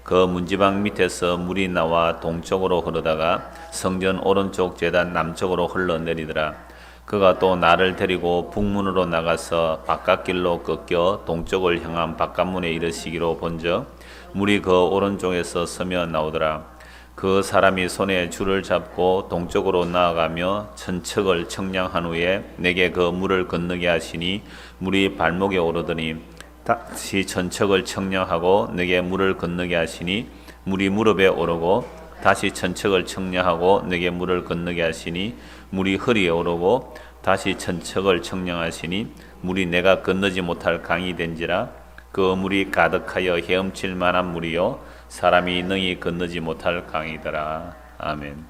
그 문지방 밑에서 물이 나와 동쪽으로 흐르다가 성전 오른쪽 제단 남쪽으로 흘러내리더라. 그가 또 나를 데리고 북문으로 나가서 바깥길로 꺾여 동쪽을 향한 바깥문에 이르시기로 본즉 물이 그 오른쪽에서 서며 나오더라. 그 사람이 손에 줄을 잡고 동쪽으로 나아가며 천척을 청량한 후에 내게 그 물을 건너게 하시니 물이 발목에 오르더니 다시 천척을 청량하고 내게 물을 건너게 하시니 물이 무릎에 오르고 다시 천척을 청량하고 내게 물을 건너게 하시니 물이 허리에 오르고 다시 천척을 청량하시니 물이 내가 건너지 못할 강이 된지라. 그 물이 가득하여 헤엄칠 만한 물이요 사람이 능히 건너지 못할 강이더라. 아멘.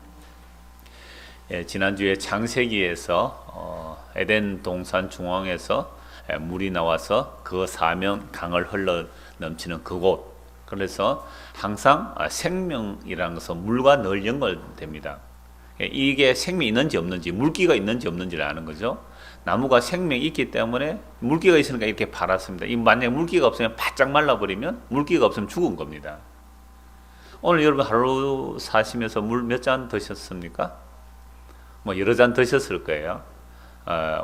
지난주에 창세기에서 에덴 동산 중앙에서 물이 나와서 그 사면 강을 흘러 넘치는 그곳. 그래서 항상 생명이라는 것은 물과 늘 연결됩니다. 이게 생명이 있는지 없는지, 물기가 있는지 없는지를 아는 거죠. 나무가 생명이 있기 때문에 물기가 있으니까 이렇게 발았습니다. 만약에 물기가 없으면 바짝 말라버리면 물기가 없으면 죽은 겁니다. 오늘 여러분 하루 사시면서 물 몇 잔 드셨습니까? 뭐 여러 잔 드셨을 거예요.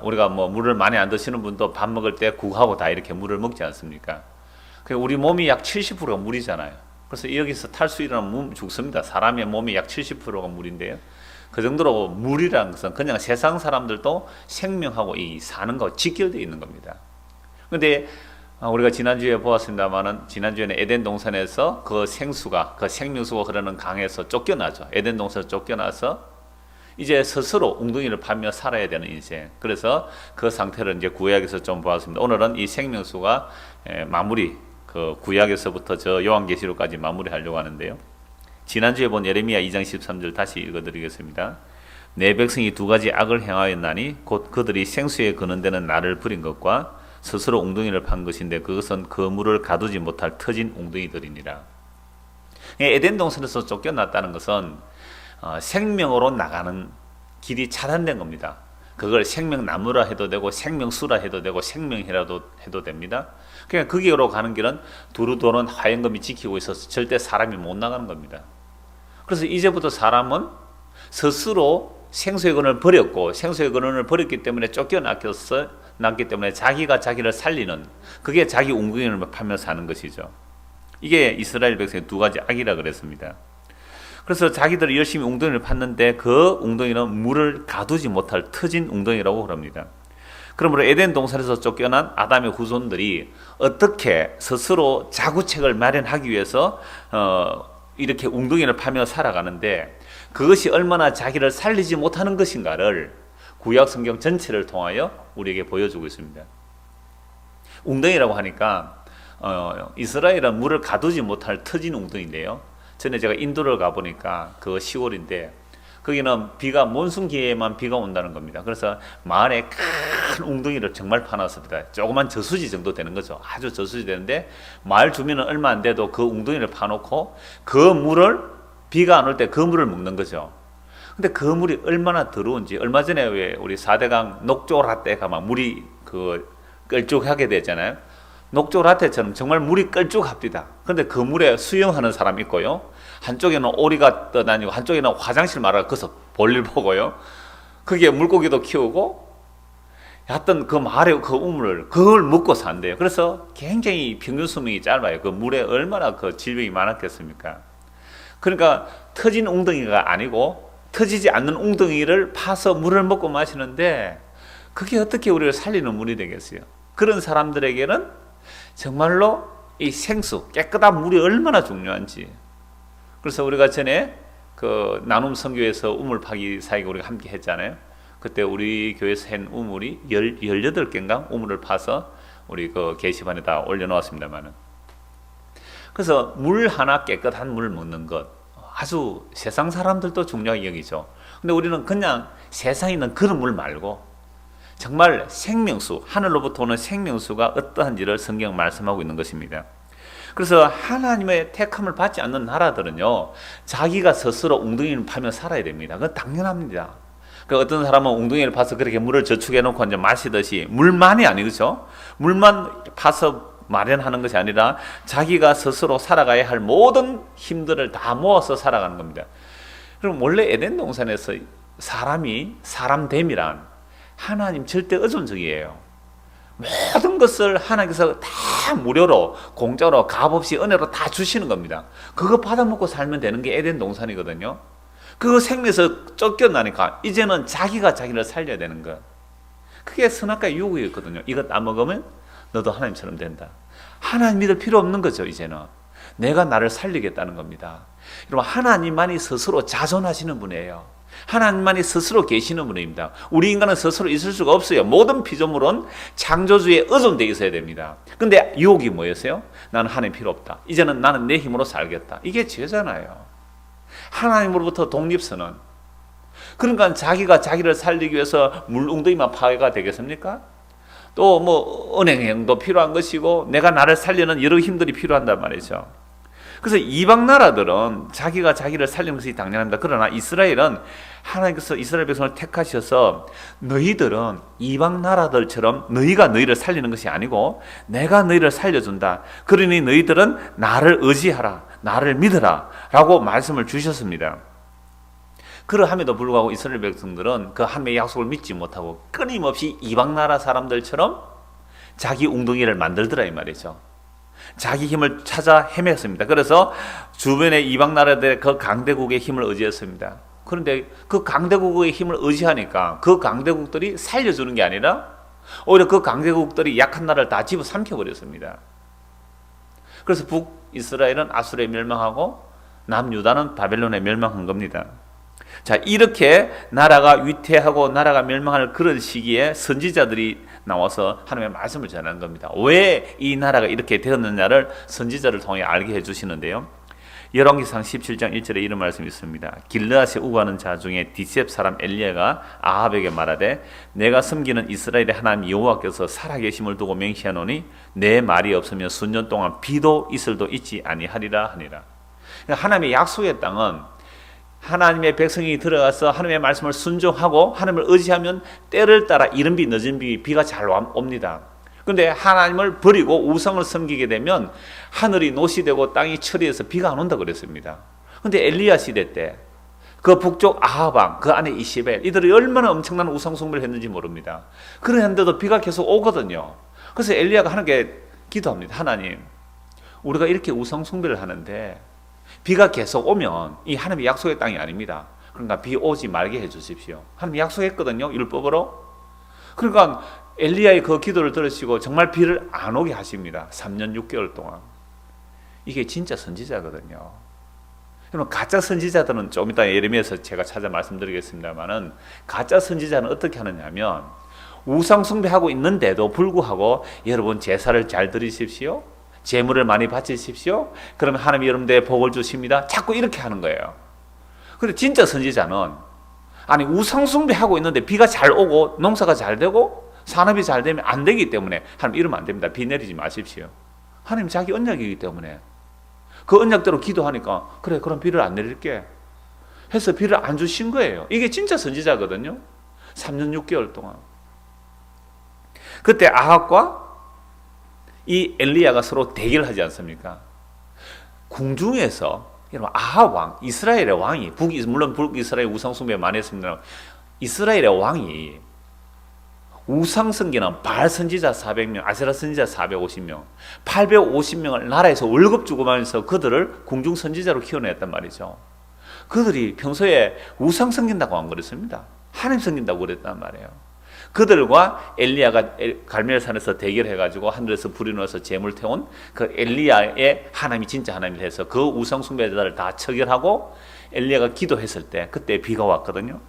우리가 뭐 물을 많이 안 드시는 분도 밥 먹을 때 국하고 다 이렇게 물을 먹지 않습니까? 우리 몸이 약 70%가 물이잖아요. 그래서 여기서 탈수 일어나면 죽습니다. 사람의 몸이 약 70%가 물인데요. 그 정도로 물이라는 것은 그냥 세상 사람들도 생명하고 이 사는 거 직결되어 있는 겁니다. 그런데 우리가 지난주에 보았습니다만은 지난주에는 에덴 동산에서 그 생명수가 흐르는 강에서 쫓겨나죠. 에덴 동산에서 쫓겨나서 이제 스스로 웅덩이를 파며 살아야 되는 인생. 그래서 그 상태를 이제 구약에서 좀 보았습니다. 오늘은 이 생명수가 마무리, 그 구약에서부터 저 요한계시록까지 마무리하려고 하는데요. 지난주에 본 예레미야 2장 13절 다시 읽어드리겠습니다. 내 백성이 두 가지 악을 행하였나니 곧 그들이 생수에 거는 데는 나를 버린 것과 스스로 웅덩이를 판 것인데 그것은 그 물을 가두지 못할 터진 웅덩이들이니라. 에덴 동산에서 쫓겨났다는 것은 생명으로 나가는 길이 차단된 겁니다. 그걸 생명나무라 해도 되고 생명수라 해도 되고 생명이라도 해도 됩니다. 그냥 그 길로 가는 길은 두루 도는 화염검이 지키고 있어서 절대 사람이 못 나가는 겁니다. 그래서 이제부터 사람은 스스로 생수의 근원을 버렸고 생수의 근원을 버렸기 때문에 쫓겨났기 때문에 자기가 자기를 살리는, 그게 자기 웅덩이를 파며 사는 것이죠. 이게 이스라엘 백성의 두 가지 악이라 그랬습니다. 그래서 자기들이 열심히 웅덩이를 팠는데 그 웅덩이는 물을 가두지 못할 터진 웅덩이라고 그럽니다. 그러므로 에덴 동산에서 쫓겨난 아담의 후손들이 어떻게 스스로 자구책을 마련하기 위해서 이렇게 웅덩이를 파며 살아가는데 그것이 얼마나 자기를 살리지 못하는 것인가를 구약 성경 전체를 통하여 우리에게 보여주고 있습니다. 웅덩이라고 하니까 이스라엘은 물을 가두지 못할 터진 웅덩이인데요. 전에 제가 인도를 가보니까 그 10월인데 거기는 비가 몬순기에만 비가 온다는 겁니다. 그래서 마을에 큰 웅덩이를 정말 파놨습니다. 조그만 저수지 정도 되는 거죠. 아주 저수지 되는데 마을 주민은 얼마 안 돼도 그 웅덩이를 파놓고 그 물을 비가 안 올 때 그 물을 먹는 거죠. 근데 그 물이 얼마나 더러운지, 얼마 전에 왜 우리 4대강 녹조라떼가 막 물이 끌쭉하게 되잖아요. 녹조라떼처럼 정말 물이 끌쭉합니다. 근데 그 물에 수영하는 사람이 있고요. 한쪽에는 오리가 떠다니고 한쪽에는 화장실 말아 거기서 볼일 보고요. 그게 물고기도 키우고 하여튼 그 마을의 그 우물을 그걸 먹고 산대요. 그래서 굉장히 평균 수명이 짧아요. 그 물에 얼마나 그 질병이 많았겠습니까? 그러니까 터진 웅덩이가 아니고 터지지 않는 웅덩이를 파서 물을 먹고 마시는데 그게 어떻게 우리를 살리는 물이 되겠어요? 그런 사람들에게는 정말로 이 생수, 깨끗한 물이 얼마나 중요한지. 그래서 우리가 전에 그 나눔 선교에서 우물 파기 사역을 우리가 함께 했잖아요. 그때 우리 교회에서 한 우물이 18개인가 우물을 파서 우리 그 게시판에다 올려놓았습니다만은. 그래서 물 하나 깨끗한 물 먹는 것 아주 세상 사람들도 중요하게 여기죠. 근데 우리는 그냥 세상에 있는 그런 물 말고 정말 생명수, 하늘로부터 오는 생명수가 어떠한지를 성경 말씀하고 있는 것입니다. 그래서 하나님의 택함을 받지 않는 나라들은요, 자기가 스스로 웅덩이를 파며 살아야 됩니다. 그건 당연합니다. 그 어떤 사람은 웅덩이를 파서 그렇게 물을 저축해 놓고 이제 마시듯이 물만이 아니죠. 물만 파서 마련하는 것이 아니라 자기가 스스로 살아가야 할 모든 힘들을 다 모아서 살아가는 겁니다. 그럼 원래 에덴 동산에서 사람이 사람됨이란 하나님 절대 의존적이에요. 모든 것을 하나님께서 다 무료로 공짜로 값없이 은혜로 다 주시는 겁니다. 그거 받아먹고 살면 되는 게 에덴 동산이거든요. 그거 생명에서 쫓겨나니까 이제는 자기가 자기를 살려야 되는 거. 그게 선악과의 유혹이었거든요. 이것 안 먹으면 너도 하나님처럼 된다. 하나님 믿을 필요 없는 거죠. 이제는 내가 나를 살리겠다는 겁니다. 여러분, 하나님만이 스스로 자존하시는 분이에요. 하나님만이 스스로 계시는 분입니다. 우리 인간은 스스로 있을 수가 없어요. 모든 피조물은 창조주에 의존되어 있어야 됩니다. 근데 유혹이 뭐였어요? 나는 하나님 필요 없다. 이제는 나는 내 힘으로 살겠다. 이게 죄잖아요. 하나님으로부터 독립선언. 그러니까 자기가 자기를 살리기 위해서 물웅덩이만 파괴가 되겠습니까? 또 뭐 은행행도 필요한 것이고 내가 나를 살리는 여러 힘들이 필요한단 말이죠. 그래서 이방 나라들은 자기가 자기를 살리는 것이 당연합니다. 그러나 이스라엘은 하나님께서 이스라엘 백성을 택하셔서 너희들은 이방 나라들처럼 너희가 너희를 살리는 것이 아니고 내가 너희를 살려준다. 그러니 너희들은 나를 의지하라. 나를 믿으라. 라고 말씀을 주셨습니다. 그러함에도 불구하고 이스라엘 백성들은 그 하나님의 약속을 믿지 못하고 끊임없이 이방 나라 사람들처럼 자기 웅덩이를 만들더라 이 말이죠. 자기 힘을 찾아 헤맸습니다. 그래서 주변의 이방 나라들의 그 강대국의 힘을 의지했습니다. 그런데 그 강대국의 힘을 의지하니까 그 강대국들이 살려주는 게 아니라 오히려 그 강대국들이 약한 나라를 다 집어삼켜버렸습니다. 그래서 북이스라엘은 아수르에 멸망하고 남유다는 바벨론에 멸망한 겁니다. 자, 이렇게 나라가 위태하고 나라가 멸망할 그런 시기에 선지자들이 나와서 하나님의 말씀을 전하는 겁니다. 왜 이 나라가 이렇게 되었느냐를 선지자를 통해 알게 해주시는데요. 열왕기상 17장 1절에 이런 말씀이 있습니다. 길르앗에 우거하는 자 중에 디셉 사람 엘리야가 아합에게 말하되 내가 섬기는 이스라엘의 하나님 여호와께서 살아계심을 두고 맹세하노니 내 말이 없으면 수년 동안 비도 이슬도 있지 아니하리라 하니라. 하나님의 약속의 땅은 하나님의 백성이 들어가서 하나님의 말씀을 순종하고 하나님을 의지하면 때를 따라 이른 비 늦은 비가 잘 옵니다. 그런데 하나님을 버리고 우상을 섬기게 되면 하늘이 노시되고 땅이 철이해서 비가 안 온다고 그랬습니다. 그런데 엘리야 시대 때 그 북쪽 아합 왕, 그 안에 이시벨, 이들이 얼마나 엄청난 우상 숭배를 했는지 모릅니다. 그런데도 비가 계속 오거든요. 그래서 엘리야가 하나님께 기도합니다. 하나님, 우리가 이렇게 우상 숭배를 하는데 비가 계속 오면 이 하나님의 약속의 땅이 아닙니다. 그러니까 비 오지 말게 해주십시오. 하나님 약속했거든요. 율법으로. 그러니까 엘리야의 그 기도를 들으시고 정말 비를 안 오게 하십니다. 3년 6개월 동안. 이게 진짜 선지자거든요. 그러면 가짜 선지자들은 좀 이따 예레미야에서 제가 찾아 말씀드리겠습니다만은 가짜 선지자는 어떻게 하느냐면 우상 숭배하고 있는데도 불구하고 여러분 제사를 잘 드리십시오. 재물을 많이 바치십시오. 그러면 하나님이 여러분들의 복을 주십니다. 자꾸 이렇게 하는 거예요. 그런데 진짜 선지자는 아니 우상 숭배하고 있는데 비가 잘 오고 농사가 잘 되고 산업이 잘 되면 안 되기 때문에 하나님 이러면 안 됩니다. 비 내리지 마십시오. 하나님 자기 언약이기 때문에 그 언약대로 기도하니까 그래 그럼 비를 안 내릴게 해서 비를 안 주신 거예요. 이게 진짜 선지자거든요. 3년 6개월 동안. 그때 아합과 이 엘리야가 서로 대결을 하지 않습니까? 궁중에서 아합 왕, 이스라엘의 왕이 물론 북이스라엘 우상 숭배 많이 했습니다. 이스라엘의 왕이 우상 섬기는 바알 선지자 400명, 아세라 선지자 450명, 850명을 나라에서 월급 주고 말면서 그들을 궁중 선지자로 키워냈단 말이죠. 그들이 평소에 우상 섬긴다고 안 그랬습니다. 하나님 섬긴다고 그랬단 말이에요. 그들과 엘리야가 갈멜산에서 대결해가지고 하늘에서 불이 나서 재물 태운 그 엘리야의 하나님이 진짜 하나님을 해서 그 우상 숭배자들을 다 처결하고 엘리야가 기도했을 때 그때 비가 왔거든요.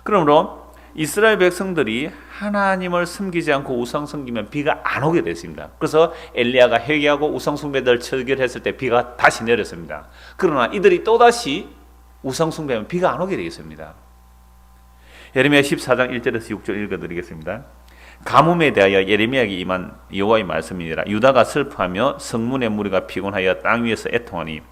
그러므로 이스라엘 백성들이 하나님을 섬기지 않고 우상 섬기면 비가 안 오게 됐습니다. 그래서 엘리야가 회개하고 우상 숭배자들을 처결했을 때 비가 다시 내렸습니다. 그러나 이들이 또다시 우상 숭배하면 비가 안 오게 되겠습니다. 예레미야 14장 1절에서 6절 읽어드리겠습니다. 가뭄에 대하여 예레미야에게 임한 여호와의 말씀이니라. 유다가 슬퍼하며 성문의 무리가 피곤하여 땅 위에서 애통하니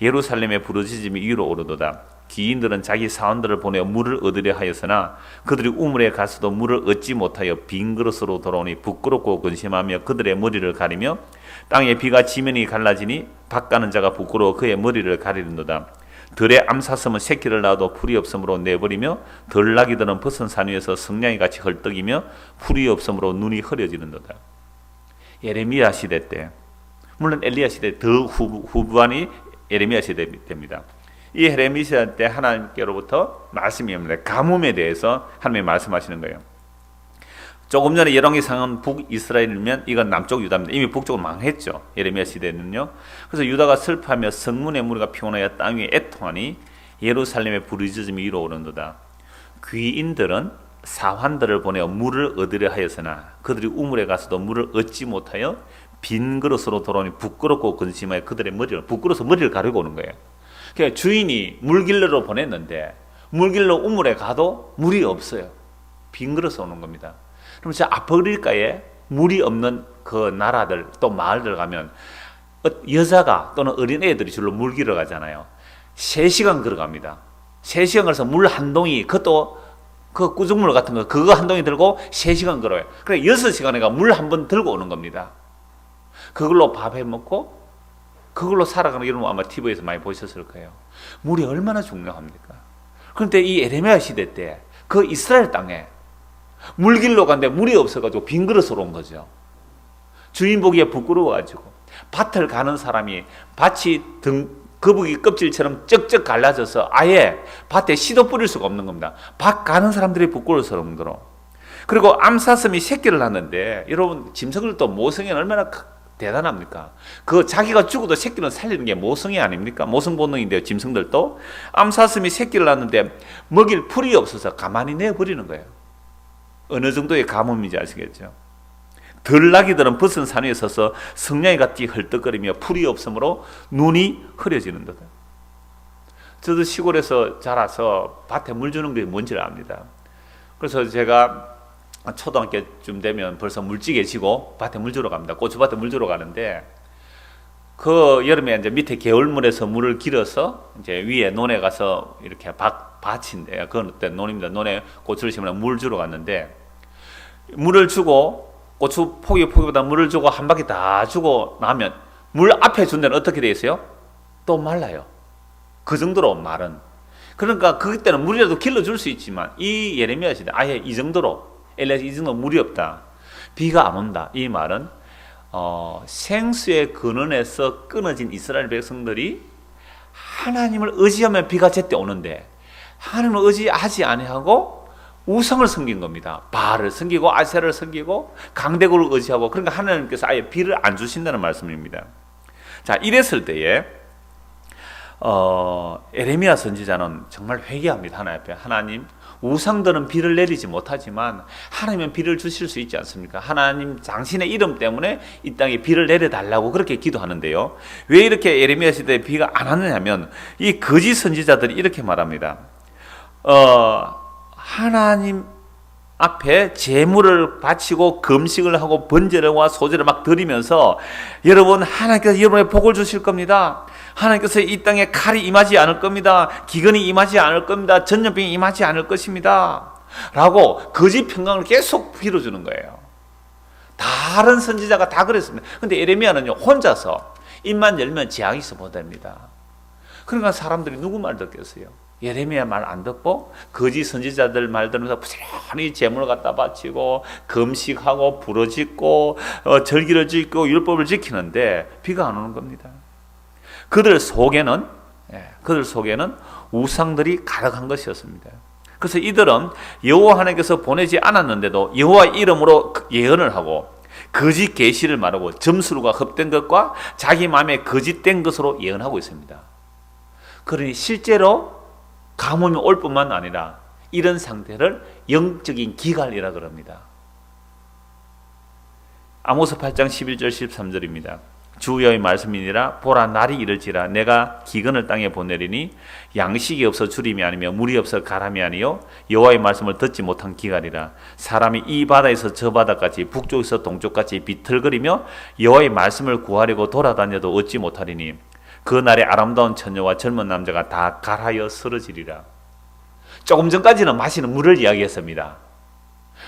예루살렘의 부르짖음이 위로 오르도다. 귀인들은 자기 사원들을 보내어 물을 얻으려 하였으나 그들이 우물에 가서도 물을 얻지 못하여 빈 그릇으로 돌아오니 부끄럽고 근심하며 그들의 머리를 가리며 땅에 비가 지면이 갈라지니 밭 가는 자가 부끄러워 그의 머리를 가리는도다. 들의 암사슴은 새끼를 낳아도 풀이 없으므로 내버리며 덜나귀들은 벗은 산 위에서 성냥이 같이 헐떡이며 풀이 없으므로 눈이 흐려지는도다. 예레미야 시대 때, 물론 엘리야 시대 더 후반이 예레미야 시대 때입니다. 이 예레미야 시대 때 하나님께로부터 말씀이 옵니다. 가뭄에 대해서 하나님이 말씀하시는 거예요. 조금 전에 열왕기상은 북이스라엘이면 이건 남쪽 유다입니다. 이미 북쪽은 망했죠. 예레미야 시대는요. 그래서 유다가 슬퍼하며 성문의 무리가 피곤하여 땅 위에 애통하니 예루살렘의 부르짖음이 이루어오는도다. 귀인들은 사환들을 보내어 물을 얻으려 하였으나 그들이 우물에 가서도 물을 얻지 못하여 빈 그릇으로 돌아오니 부끄럽고 근심하여 그들의 머리를 부끄러워서 머리를 가리고 오는 거예요. 그러니까 주인이 물길러로 보냈는데 물길러 우물에 가도 물이 없어요. 빈 그릇으로 오는 겁니다. 그럼 저 아프리카에 물이 없는 그 나라들 또 마을들 가면 여자가 또는 어린애들이 줄로 물 길러 가잖아요. 3시간 걸어갑니다. 3시간 걸어서 물 한 동이, 그것도 그 구중물 같은 거 그거 한 동이 들고 3시간 걸어요. 그래 6시간에 물 한 번 들고 오는 겁니다. 그걸로 밥 해 먹고 그걸로 살아가는 이런 거 아마 TV에서 많이 보셨을 거예요. 물이 얼마나 중요합니까? 그런데 이 예레미야 시대 때 그 이스라엘 땅에 물길로 갔는데 물이 없어가지고 빈 그릇으로 온 거죠. 주인 보기에 부끄러워가지고 밭을 가는 사람이 밭이 거북이 껍질처럼 쩍쩍 갈라져서 아예 밭에 씨도 뿌릴 수가 없는 겁니다. 밭 가는 사람들이 부끄러워서 그런 거로. 그리고 암사슴이 새끼를 낳는데 여러분 짐승들도 모성이 얼마나 대단합니까? 그 자기가 죽어도 새끼는 살리는 게 모성이 아닙니까? 모성 본능인데요. 짐승들도 암사슴이 새끼를 낳는데 먹일 풀이 없어서 가만히 내버리는 거예요. 어느 정도의 가뭄인지 아시겠죠? 덜나귀들은 벗은 산 위에 서서 성냥이 같이 헐떡거리며 풀이 없으므로 눈이 흐려지는 거다. 저도 시골에서 자라서 밭에 물 주는 게 뭔지를 압니다. 그래서 제가 초등학교쯤 되면 벌써 물찌개 지고 밭에 물 주러 갑니다. 고추밭에 물 주러 가는데 그 여름에 이제 밑에 개울물에서 물을 길어서 이제 위에 논에 가서 이렇게 밭인데 그건 어떤 논입니다. 논에 고추를 심으려 물 주러 갔는데 물을 주고 고추 포기보다 물을 주고 한 바퀴 다 주고 나면 물 앞에 준 데는 어떻게 돼 있어요? 또 말라요. 그 정도로 마른. 그러니까 그때는 물이라도 길러줄 수 있지만 이 예레미야 시대 아예 이 정도로 엘리야 이 정도 물이 없다. 비가 안 온다. 이 말은 생수의 근원에서 끊어진 이스라엘 백성들이 하나님을 의지하면 비가 제때 오는데 하나님을 의지하지 아니하고 우상을 섬긴 겁니다. 바알을 섬기고 아세라를 섬기고 강대국을 의지하고 그러니까 하나님께서 아예 비를 안 주신다는 말씀입니다. 자, 이랬을 때에 예레미야 선지자는 정말 회개합니다. 하나님 앞에. 하나님, 우상들은 비를 내리지 못하지만 하나님은 비를 주실 수 있지 않습니까? 하나님 당신의 이름 때문에 이 땅에 비를 내려달라고 그렇게 기도하는데요. 왜 이렇게 예레미야 시대에 비가 안 왔느냐면 이 거짓 선지자들이 이렇게 말합니다. 하나님 앞에 제물을 바치고 금식을 하고 번제와 소제를 막 드리면서 여러분 하나님께서 여러분의 복을 주실 겁니다. 하나님께서 이 땅에 칼이 임하지 않을 겁니다. 기근이 임하지 않을 겁니다. 전염병이 임하지 않을 것입니다. 라고 거짓 평강을 계속 빌어주는 거예요. 다른 선지자가 다 그랬습니다. 근데 예레미야는요 혼자서 입만 열면 재앙이 있어보답니다. 그러니까 사람들이 누구 말 듣겠어요? 예레미야 말 안 듣고 거짓 선지자들 말 들으면서 부지런히 제물을 갖다 바치고 금식하고 부르짖고 절기를 지키고 율법을 지키는데 비가 안 오는 겁니다. 그들 속에는 우상들이 가득한 것이었습니다. 그래서 이들은 여호와 하나님께서 보내지 않았는데도 여호와 이름으로 예언을 하고 거짓 계시를 말하고 점수가 흡된 것과 자기 마음에 거짓된 것으로 예언하고 있습니다. 그러니 실제로 가뭄이 올 뿐만 아니라 이런 상태를 영적인 기갈이라 그럽니다. 아모스 8장 11절 13절입니다. 주 여호와의 말씀이니라. 보라, 날이 이를지라 내가 기근을 땅에 보내리니 양식이 없어 주림이 아니며 물이 없어 가람이 아니요 여호와의 말씀을 듣지 못한 기갈이라. 사람이 이 바다에서 저 바다까지 북쪽에서 동쪽까지 비틀거리며 여호와의 말씀을 구하려고 돌아다녀도 얻지 못하리니 그 날에 아름다운 처녀와 젊은 남자가 다 갈하여 쓰러지리라. 조금 전까지는 마시는 물을 이야기했습니다.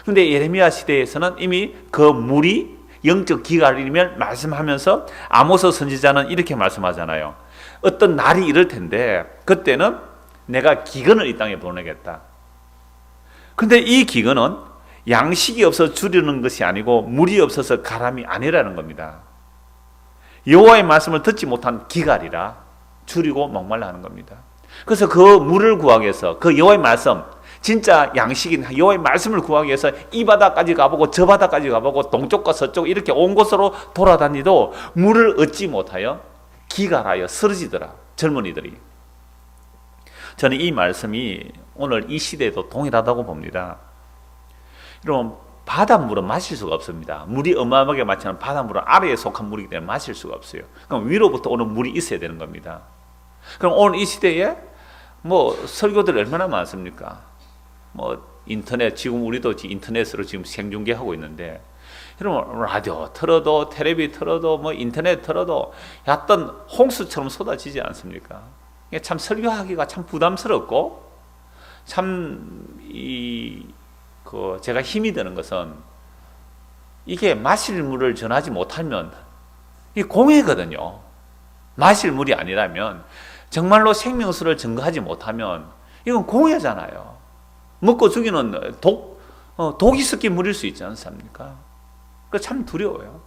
그런데 예레미야 시대에서는 이미 그 물이 영적 기갈임을 말씀하면서 아모스 선지자는 이렇게 말씀하잖아요. 어떤 날이 이럴 텐데 그때는 내가 기근을 이 땅에 보내겠다. 근데 이 기근은 양식이 없어 줄이는 것이 아니고 물이 없어서 가람이 아니라는 겁니다. 여호와의 말씀을 듣지 못한 기갈이라 줄이고 목말라 하는 겁니다. 그래서 그 물을 구하기 위해서 그 여호와의 말씀, 진짜 양식인 여호와의 말씀을 구하기 위해서 이 바다까지 가보고 저 바다까지 가보고 동쪽과 서쪽 이렇게 온 곳으로 돌아다니도 물을 얻지 못하여 기갈하여 쓰러지더라, 젊은이들이. 저는 이 말씀이 오늘 이 시대에도 동일하다고 봅니다. 여러분, 바닷물은 마실 수가 없습니다. 물이 어마어마하게 많지만 바닷물은 아래에 속한 물이기 때문에 마실 수가 없어요. 그럼 위로부터 오는 물이 있어야 되는 겁니다. 그럼 오늘 이 시대에 설교들 얼마나 많습니까? 인터넷, 지금 우리도 인터넷으로 지금 생중계하고 있는데, 여러분, 라디오 틀어도, 텔레비 틀어도, 인터넷 틀어도, 어떤 홍수처럼 쏟아지지 않습니까? 이게 참 설교하기가 참 부담스럽고, 제가 힘이 드는 것은, 이게 마실 물을 전하지 못하면, 이게 공해거든요. 마실 물이 아니라면, 정말로 생명수를 증거하지 못하면, 이건 공해잖아요. 먹고 죽이는 독이 섞인 물일 수 있지 않습니까? 참 두려워요.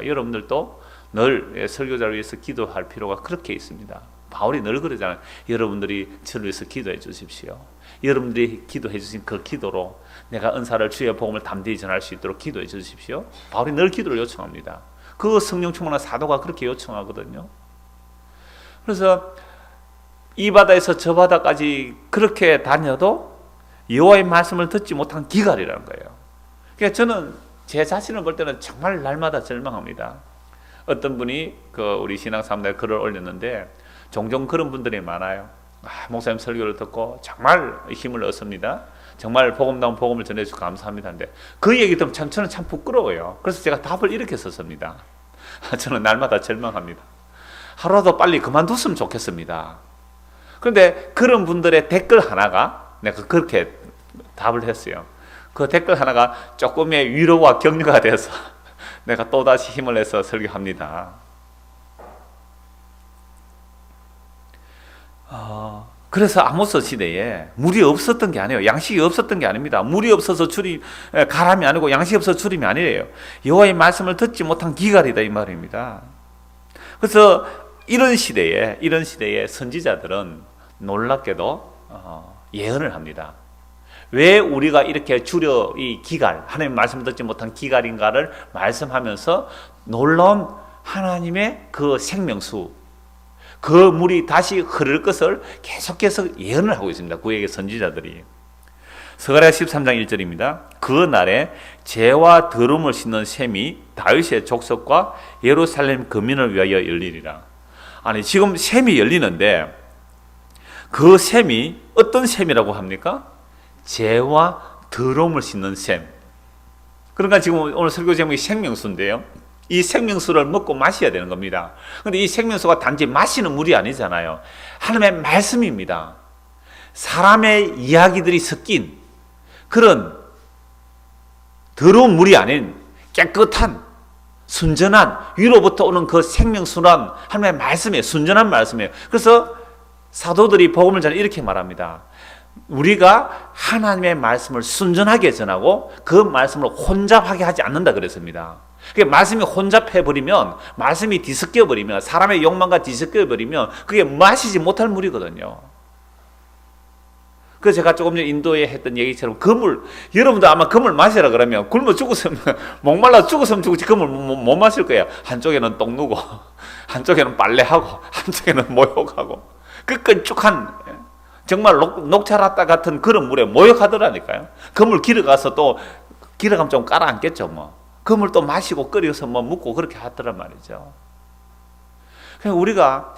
여러분들도 늘 설교자를 위해서 기도할 필요가 그렇게 있습니다. 바울이 늘 그러잖아요. 여러분들이 저를 위해서 기도해 주십시오. 여러분들이 기도해 주신 그 기도로 내가 은사를 주의 복음을 담대히 전할 수 있도록 기도해 주십시오. 바울이 늘 기도를 요청합니다. 그 성령 충만한 사도가 그렇게 요청하거든요. 그래서 이 바다에서 저 바다까지 그렇게 다녀도 여호와의 말씀을 듣지 못한 기갈이라는 거예요. 그러니까 저는 제 자신을 볼 때는 정말 날마다 절망합니다. 어떤 분이 우리 신앙사람들에 글을 올렸는데 종종 그런 분들이 많아요. 목사님 설교를 듣고 정말 힘을 얻습니다. 정말 복음다운 복음을 전해주셔서 감사합니다. 근데 그 얘기 들으면 저는 참 부끄러워요. 그래서 제가 답을 이렇게 썼습니다. 저는 날마다 절망합니다. 하루라도 빨리 그만뒀으면 좋겠습니다. 그런데 그런 분들의 댓글 하나가 내가 그렇게 답을 했어요. 그 댓글 하나가 조금의 위로와 격려가 돼서 내가 또다시 힘을 내서 설교합니다. 그래서 아모스 시대에 물이 없었던 게 아니에요. 양식이 없었던 게 아닙니다. 물이 없어서 가람이 아니고 양식이 없어서 줄임이 아니에요. 여호와의 말씀을 듣지 못한 기갈이다 이 말입니다. 그래서 이런 시대에 선지자들은 놀랍게도 예언을 합니다. 왜 우리가 이렇게 줄여 이 기갈, 하나님 말씀 듣지 못한 기갈인가를 말씀하면서 놀라운 하나님의 그 생명수, 그 물이 다시 흐를 것을 계속해서 예언을 하고 있습니다. 구약의 선지자들이. 스가랴 13장 1절입니다. 그 날에 죄와 더러움을 씻는 셈이 다윗의 족속과 예루살렘 거민을 위하여 열리리라. 아니, 지금 셈이 열리는데 그 셈이 어떤 셈이라고 합니까? 죄와 더러움을 씻는 셈. 그러니까 지금 오늘 설교 제목이 생명수인데요. 이 생명수를 먹고 마셔야 되는 겁니다. 그런데 이 생명수가 단지 마시는 물이 아니잖아요. 하나님의 말씀입니다. 사람의 이야기들이 섞인 그런 더러운 물이 아닌 깨끗한 순전한 위로부터 오는 그 생명수란 하나님의 말씀이에요. 순전한 말씀이에요. 그래서 사도들이 복음을 전해 이렇게 말합니다. 우리가 하나님의 말씀을 순전하게 전하고 그 말씀을 혼잡하게 하지 않는다 그랬습니다. 말씀이 혼잡해버리면, 말씀이 뒤섞여버리면, 사람의 욕망과 뒤섞여버리면 그게 마시지 못할 물이거든요. 그래서 제가 조금 전에 인도에 했던 얘기처럼 그 물, 여러분도 아마 그 물 마시라 그러면 굶어 죽었으면, 목말라 죽었으면 죽지 그 물 못 마실 거예요. 한쪽에는 똥 누고, 한쪽에는 빨래하고, 한쪽에는 모욕하고, 그 끈쭉한 정말 녹차라따 같은 그런 물에 모욕하더라니까요. 그 물 길어가서 또 길어가면 좀 깔아앉겠죠. 그 물 또 마시고 끓여서 묻고 그렇게 하더란 말이죠. 그러니까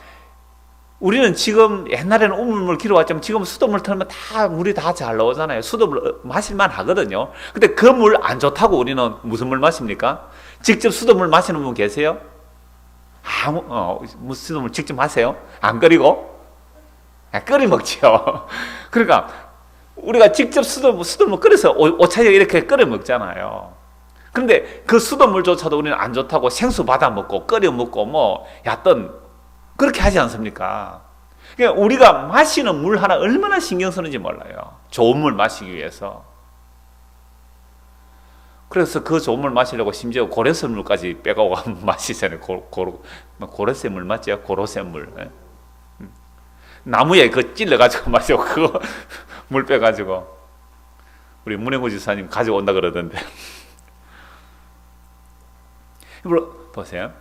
우리는 지금 옛날에는 우물물 길어왔지만 지금 수돗물 틀면 다 물이 다 잘 나오잖아요. 수돗물 마실만 하거든요. 근데 그 물 안 좋다고 우리는 무슨 물 마십니까? 직접 수돗물 마시는 분 계세요? 수돗물 직접 하세요? 안 끓이고? 끓여 먹죠. 그러니까 우리가 직접 수돗물 끓여서 오차게 이렇게 끓여 먹잖아요. 그런데 그 수돗물조차도 우리는 안 좋다고 생수 받아 먹고 끓여 먹고 뭐 얕던 그렇게 하지 않습니까? 그러니까 우리가 마시는 물 하나 얼마나 신경 쓰는지 몰라요. 좋은 물 마시기 위해서. 그래서 그 좋은 물 마시려고 심지어 고래샘물까지 빼가고 마시잖아요. 고래샘물 맞죠? 고로샘물. 나무에 그 찔러가지고 마시고 그거 물 빼가지고 우리 문혜구 지사님 가져온다 그러던데. 보세요.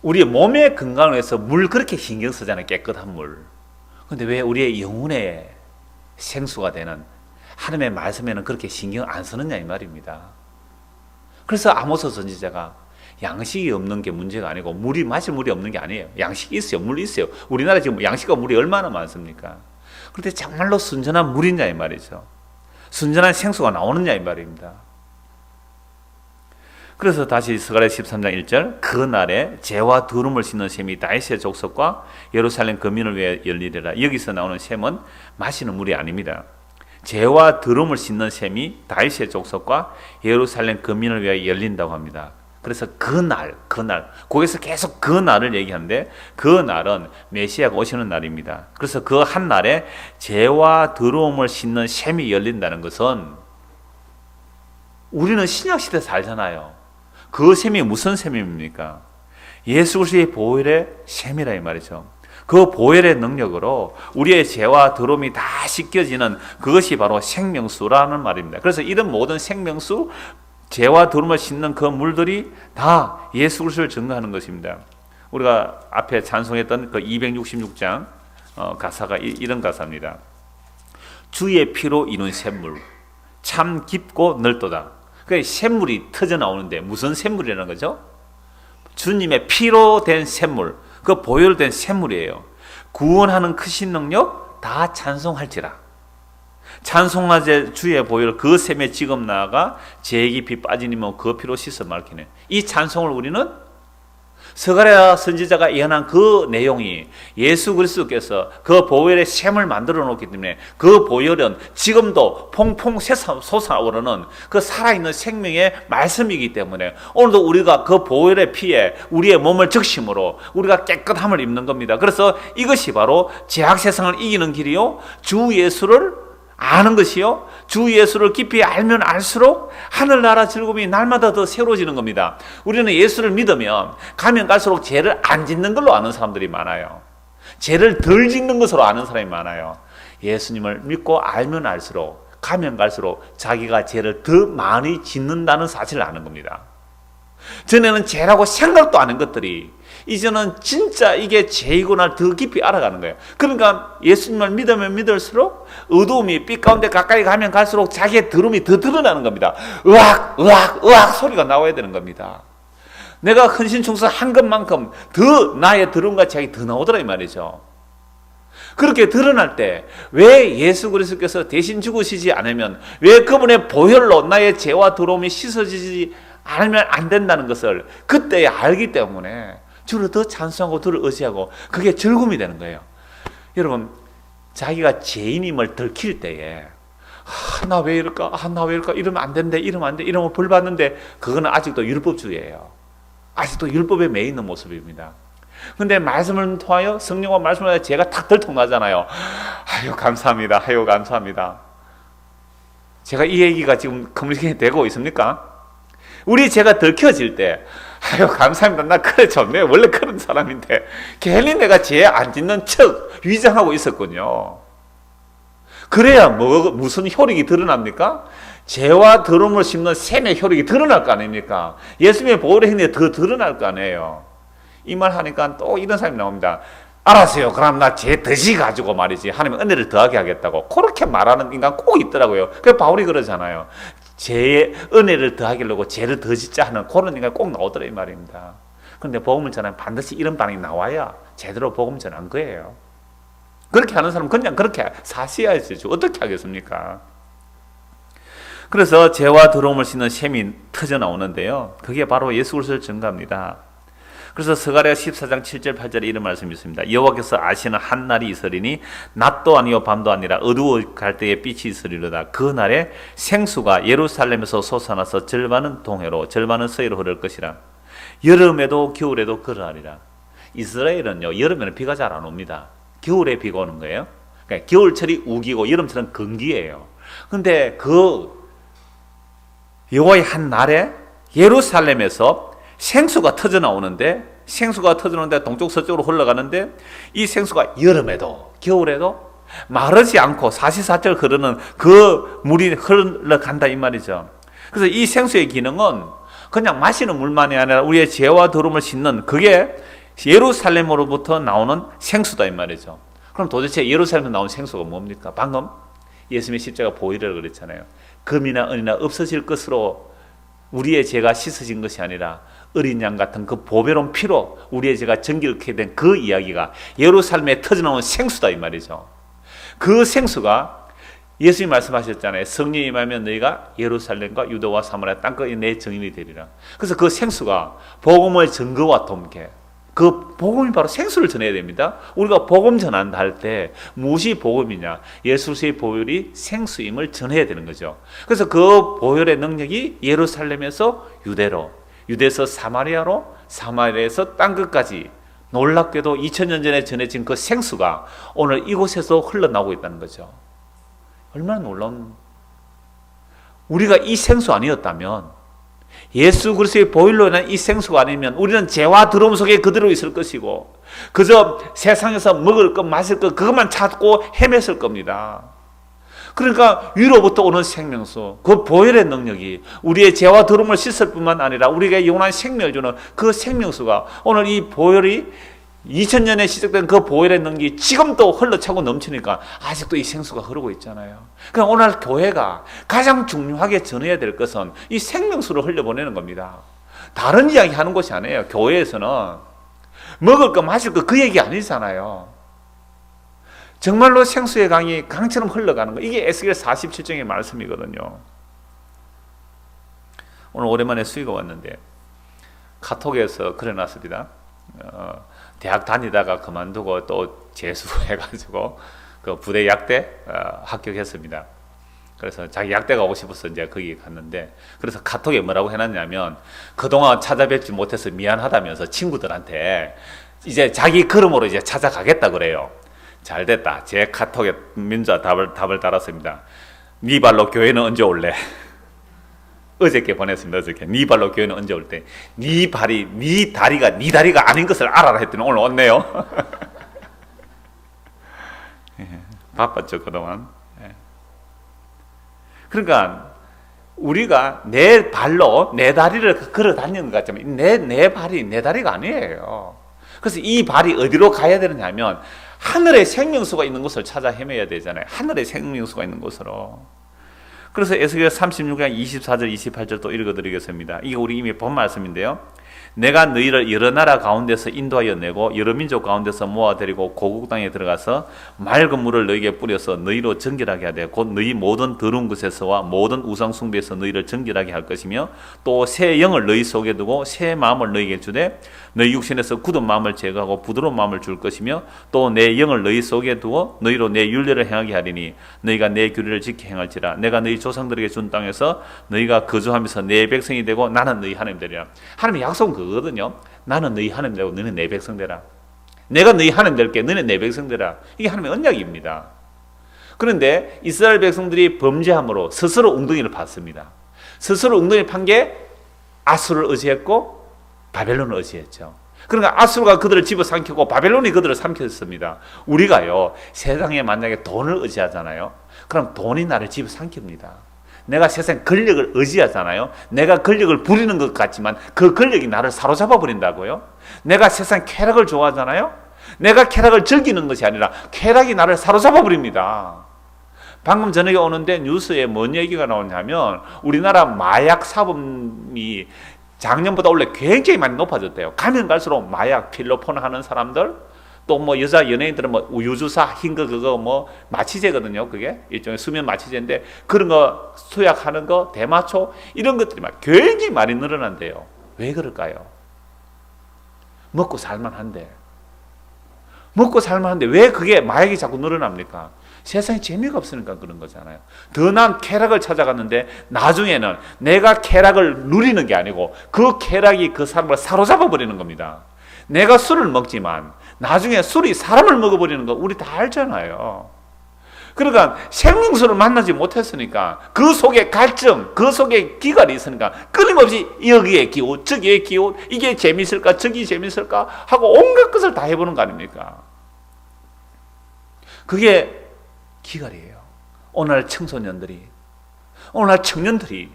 우리의 몸의 건강을 위해서 물 그렇게 신경 쓰잖아요. 깨끗한 물. 근데 왜 우리의 영혼의 생수가 되는 하나님의 말씀에는 그렇게 신경 안 쓰느냐 이 말입니다. 그래서 아모스 선지자가 양식이 없는 게 문제가 아니고 마실 물이 없는 게 아니에요. 양식이 있어요. 물이 있어요. 우리나라 지금 양식과 물이 얼마나 많습니까? 그런데 정말로 순전한 물이냐 이 말이죠. 순전한 생수가 나오느냐 이 말입니다. 그래서 다시 스가랴 13장 1절 그날에 재와 두름을 씻는 셈이 다윗의 족속과 예루살렘 거민을 위해 열리리라. 여기서 나오는 셈은 마시는 물이 아닙니다. 재와 두름을 씻는 셈이 다윗의 족속과 예루살렘 거민을 위해 열린다고 합니다. 그래서 그날 거기서 계속 그 날을 얘기하는데 그 날은 메시아가 오시는 날입니다. 그래서 그 한 날에 재와 두름을 씻는 셈이 열린다는 것은 우리는 신약시대 살잖아요. 그 셈이 무슨 셈입니까? 예수 그리스도의 보혈의 셈이라 이 말이죠. 그 보혈의 능력으로 우리의 죄와 더러움이 다 씻겨지는 그것이 바로 생명수라는 말입니다. 그래서 이런 모든 생명수, 죄와 더러움을 씻는 그 물들이 다 예수 그리스도를 증거하는 것입니다. 우리가 앞에 찬송했던 그 266장 가사가 이런 가사입니다. 주의 피로 이룬 샘물 참 깊고 넓도다. 그 샘물이 터져 나오는데 무슨 샘물이라는 거죠? 주님의 피로 된 샘물, 그 보혈된 샘물이에요. 구원하는 크신 능력 다 찬송할지라. 찬송하제 주의 보혈 그 샘에 지금 나아가 죄 깊이 빠지니면 그 피로 씻어 말기네. 이 찬송을 우리는 스가랴 선지자가 예언한 그 내용이 예수 그리스도께서 그 보혈의 샘을 만들어 놓기 때문에 그 보혈은 지금도 퐁퐁 솟아오르는 그 살아있는 생명의 말씀이기 때문에 오늘도 우리가 그 보혈의 피에 우리의 몸을 적심으로 우리가 깨끗함을 입는 겁니다. 그래서 이것이 바로 죄악 세상을 이기는 길이요, 주 예수를 아는 것이요, 주 예수를 깊이 알면 알수록 하늘나라 즐거움이 날마다 더 새로워지는 겁니다. 우리는 예수를 믿으면 가면 갈수록 죄를 안 짓는 걸로 아는 사람들이 많아요. 죄를 덜 짓는 것으로 아는 사람이 많아요. 예수님을 믿고 알면 알수록 가면 갈수록 자기가 죄를 더 많이 짓는다는 사실을 아는 겁니다. 전에는 죄라고 생각도 안 한 것들이 이제는 진짜 이게 죄이구나 더 깊이 알아가는 거예요. 그러니까 예수님을 믿으면 믿을수록 어두움이 빛 가운데 가까이 가면 갈수록 자기의 더러움이 더 드러나는 겁니다. 으악 으악 으악 소리가 나와야 되는 겁니다. 내가 헌신충성한 것만큼 더 나의 더러움과 죄악이 더 나오더라 이 말이죠. 그렇게 드러날 때 왜 예수 그리스도께서 대신 죽으시지 않으면, 왜 그분의 보혈로 나의 죄와 더러움이 씻어지지 않으면 안 된다는 것을 그때 알기 때문에 주를 더 찬송하고 주를 의지하고 그게 즐거움이 되는 거예요. 여러분, 자기가 죄인임을 들킬 때에 나 왜 이럴까? 나 왜 이럴까? 이러면 안 된대. 이러면 안 돼. 이러면 벌 받는데 그거는 아직도 율법주의예요. 아직도 율법에 매 있는 모습입니다. 근데 말씀을 통하여, 성령과 말씀을 통하여 죄가 탁 들통나잖아요. 아유 감사합니다. 아유 감사합니다. 제가 이 얘기가 지금 커뮤니케이션이 되고 있습니까? 우리 죄가 들켜질 때 아유 감사합니다. 나 그래 좋네. 원래 그런 사람인데 괜히 내가 죄 안 짓는 척 위장하고 있었군요. 그래야 무슨 효력이 드러납니까? 죄와 더러움을 씹는 샘의 효력이 드러날 거 아닙니까? 예수님의 보혈의 행위가 더 드러날 거 아니에요. 이 말 하니까 또 이런 사람이 나옵니다. 알았어요. 그럼 나 죄 더지 가지고 말이지 하나님 은혜를 더하게 하겠다고. 그렇게 말하는 인간 꼭 있더라고요. 그래서 바울이 그러잖아요. 죄의 은혜를 더하기려고 죄를 더 짓자 하는 그런 인간이 꼭 나오더라 이 말입니다. 그런데 복음을 전하면 반드시 이런 반응이 나와야 제대로 복음 전한 거예요. 그렇게 하는 사람은 그냥 그렇게 사시야지 어떻게 하겠습니까? 그래서 죄와 더러움을 씻는 셈이 터져 나오는데요. 그게 바로 예수 그리스도를 증거합니다. 그래서 스가랴 14장 7절 8절에 이런 말씀이 있습니다. 여호와께서 아시는 한 날이 있으리니 낮도 아니요 밤도 아니라 어두워 갈 때에 빛이 있으리로다. 그 날에 생수가 예루살렘에서 솟아나서 절반은 동해로 절반은 서해로 흐를 것이라. 여름에도 겨울에도 그러하리라. 이스라엘은요, 여름에는 비가 잘 안 옵니다. 겨울에 비가 오는 거예요. 그러니까 겨울철이 우기고 여름철은 건기예요. 근데 그 여호와의 한 날에 예루살렘에서 생수가 터져 나오는데, 생수가 터져 나오는데 동쪽 서쪽으로 흘러가는데, 이 생수가 여름에도 겨울에도 마르지 않고 사시사철 흐르는 그 물이 흘러간다 이 말이죠. 그래서 이 생수의 기능은 그냥 마시는 물만이 아니라 우리의 죄와 더러움을 씻는, 그게 예루살렘으로부터 나오는 생수다 이 말이죠. 그럼 도대체 예루살렘에서 나온 생수가 뭡니까? 방금 예수님의 십자가 보혈이라고 그랬잖아요. 금이나 은이나 없어질 것으로 우리의 죄가 씻어진 것이 아니라 어린 양 같은 그 보배로운 피로 우리의 죄가 정결케 된 그 이야기가 예루살렘에 터져나온 생수다 이 말이죠. 그 생수가 예수님이 말씀하셨잖아요. 성령이 임하면 너희가 예루살렘과 유다와 사마리아 땅끝에 내 증인이 되리라. 그래서 그 생수가 복음의 증거와 동계, 그 복음이 바로 생수를 전해야 됩니다. 우리가 복음 전한다 할 때 무엇이 복음이냐? 예수의 보혈이 생수임을 전해야 되는 거죠. 그래서 그 보혈의 능력이 예루살렘에서 유대로, 유대에서 사마리아로, 사마리아에서 땅끝까지 놀랍게도 2000년 전에 전해진 그 생수가 오늘 이곳에서 흘러나오고 있다는 거죠. 얼마나 놀라운, 우리가 이 생수 아니었다면, 예수 그리스도의 보혈로 인한 이 생수가 아니면 우리는 죄와 더러움 속에 그대로 있을 것이고 그저 세상에서 먹을 것 마실 것 그것만 찾고 헤맸을 겁니다. 그러니까 위로부터 오는 생명수, 그 보혈의 능력이 우리의 죄와 더러움을 씻을 뿐만 아니라 우리에게 영원한 생명을 주는 그 생명수가 오늘 이 보혈이 2000년에 시작된 그 보혈의 능력이 지금도 흘러차고 넘치니까 아직도 이 생수가 흐르고 있잖아요. 그러니까 오늘 교회가 가장 중요하게 전해야 될 것은 이 생명수를 흘려보내는 겁니다. 다른 이야기 하는 것이 아니에요. 교회에서는 먹을 거 마실 거 그 얘기 아니잖아요. 정말로 생수의 강이 강처럼 흘러가는 거, 이게 에스겔 47장의 말씀이거든요. 오늘 오랜만에 수위가 왔는데 카톡에서 그려놨습니다. 대학 다니다가 그만두고 또 재수해가지고 그 부대 약대 합격했습니다. 그래서 자기 약대 가고 싶어서 이제 거기 갔는데, 그래서 카톡에 뭐라고 해놨냐면 그동안 찾아뵙지 못해서 미안하다면서 친구들한테 이제 자기 걸음으로 이제 찾아가겠다 그래요. 잘 됐다. 제 카톡에 민주화 답을 달았습니다. 네 발로 교회는 언제 올래? 어저께 보냈습니다. 어저께. 네 발로 교회는 언제 올 때? 네 발이, 네 다리가 아닌 것을 알아라 했더니 오늘 왔네요. 바빴죠 그동안. 그러니까 우리가 내 발로 내 다리를 걸어 다니는 것 같지만 내 발이 내 다리가 아니에요. 그래서 이 발이 어디로 가야 되느냐면 하늘의 생명수가 있는 곳을 찾아 헤매야 되잖아요. 하늘의 생명수가 있는 곳으로. 그래서 에스겔 36장 24절 28절 또 읽어드리겠습니다. 이게 우리 이미 본 말씀인데요. 내가 너희를 여러 나라 가운데서 인도하여 내고 여러 민족 가운데서 모아들이고 고국 땅에 들어가서 맑은 물을 너희에게 뿌려서 너희로 정결하게 하되 곧 너희 모든 더러운 것에서와 모든 우상 숭배에서 너희를 정결하게 할 것이며 또 새 영을 너희 속에 두고 새 마음을 너희에게 주되 너희 육신에서 굳은 마음을 제거하고 부드러운 마음을 줄 것이며 또 내 영을 너희 속에 두어 너희로 내 율례를 행하게 하리니 너희가 내 규례를 지켜 행할지라. 내가 너희 조상들에게 준 땅에서 너희가 거주하면서 내 백성이 되고 나는 너희 하나님 되리라. 하나님의 약속은 그거거든요. 나는 너희 하나님 되고 너는 내 백성 되라. 내가 너희 하나님 될게, 너는 내 백성 되라. 이게 하나님의 언약입니다. 그런데 이스라엘 백성들이 범죄함으로 스스로 웅덩이를 팠습니다. 스스로 웅덩이를 판 게 아수를 의지했고 바벨론을 의지했죠. 그러니까 아수르가 그들을 집어삼켰고 바벨론이 그들을 삼켰습니다. 우리가요, 세상에 만약에 돈을 의지하잖아요. 그럼 돈이 나를 집어삼킵니다. 내가 세상 권력을 의지하잖아요. 내가 권력을 부리는 것 같지만 그 권력이 나를 사로잡아 버린다고요. 내가 세상 쾌락을 좋아하잖아요. 내가 쾌락을 즐기는 것이 아니라 쾌락이 나를 사로잡아 버립니다. 방금 저녁에 오는데 뉴스에 뭔 얘기가 나오냐면 우리나라 마약 사범이 작년보다 원래 굉장히 많이 높아졌대요. 가면 갈수록 마약, 필로폰 하는 사람들, 또 뭐 여자 연예인들은 뭐 우유주사, 흰거 그거 뭐 마취제거든요. 그게 일종의 수면 마취제인데 그런 거 투약하는 거, 대마초 이런 것들이 막 굉장히 많이 늘어난대요. 왜 그럴까요? 먹고 살만한데. 먹고 살만한데 왜 그게 마약이 자꾸 늘어납니까? 세상에 재미가 없으니까 그런 거잖아요. 더 나은 쾌락을 찾아갔는데 나중에는 내가 쾌락을 누리는 게 아니고 그 쾌락이 그 사람을 사로잡아 버리는 겁니다. 내가 술을 먹지만 나중에 술이 사람을 먹어버리는 거 우리 다 알잖아요. 그러니까 생명수를 만나지 못했으니까 그 속에 갈증, 그 속에 기갈이 있으니까 끊임없이 여기에 기웃, 저기에 기웃, 이게 재밌을까, 저기 재밌을까 하고 온갖 것을 다 해보는 거 아닙니까? 그게 기갈이에요. 오늘날 청소년들이, 오늘날 청년들이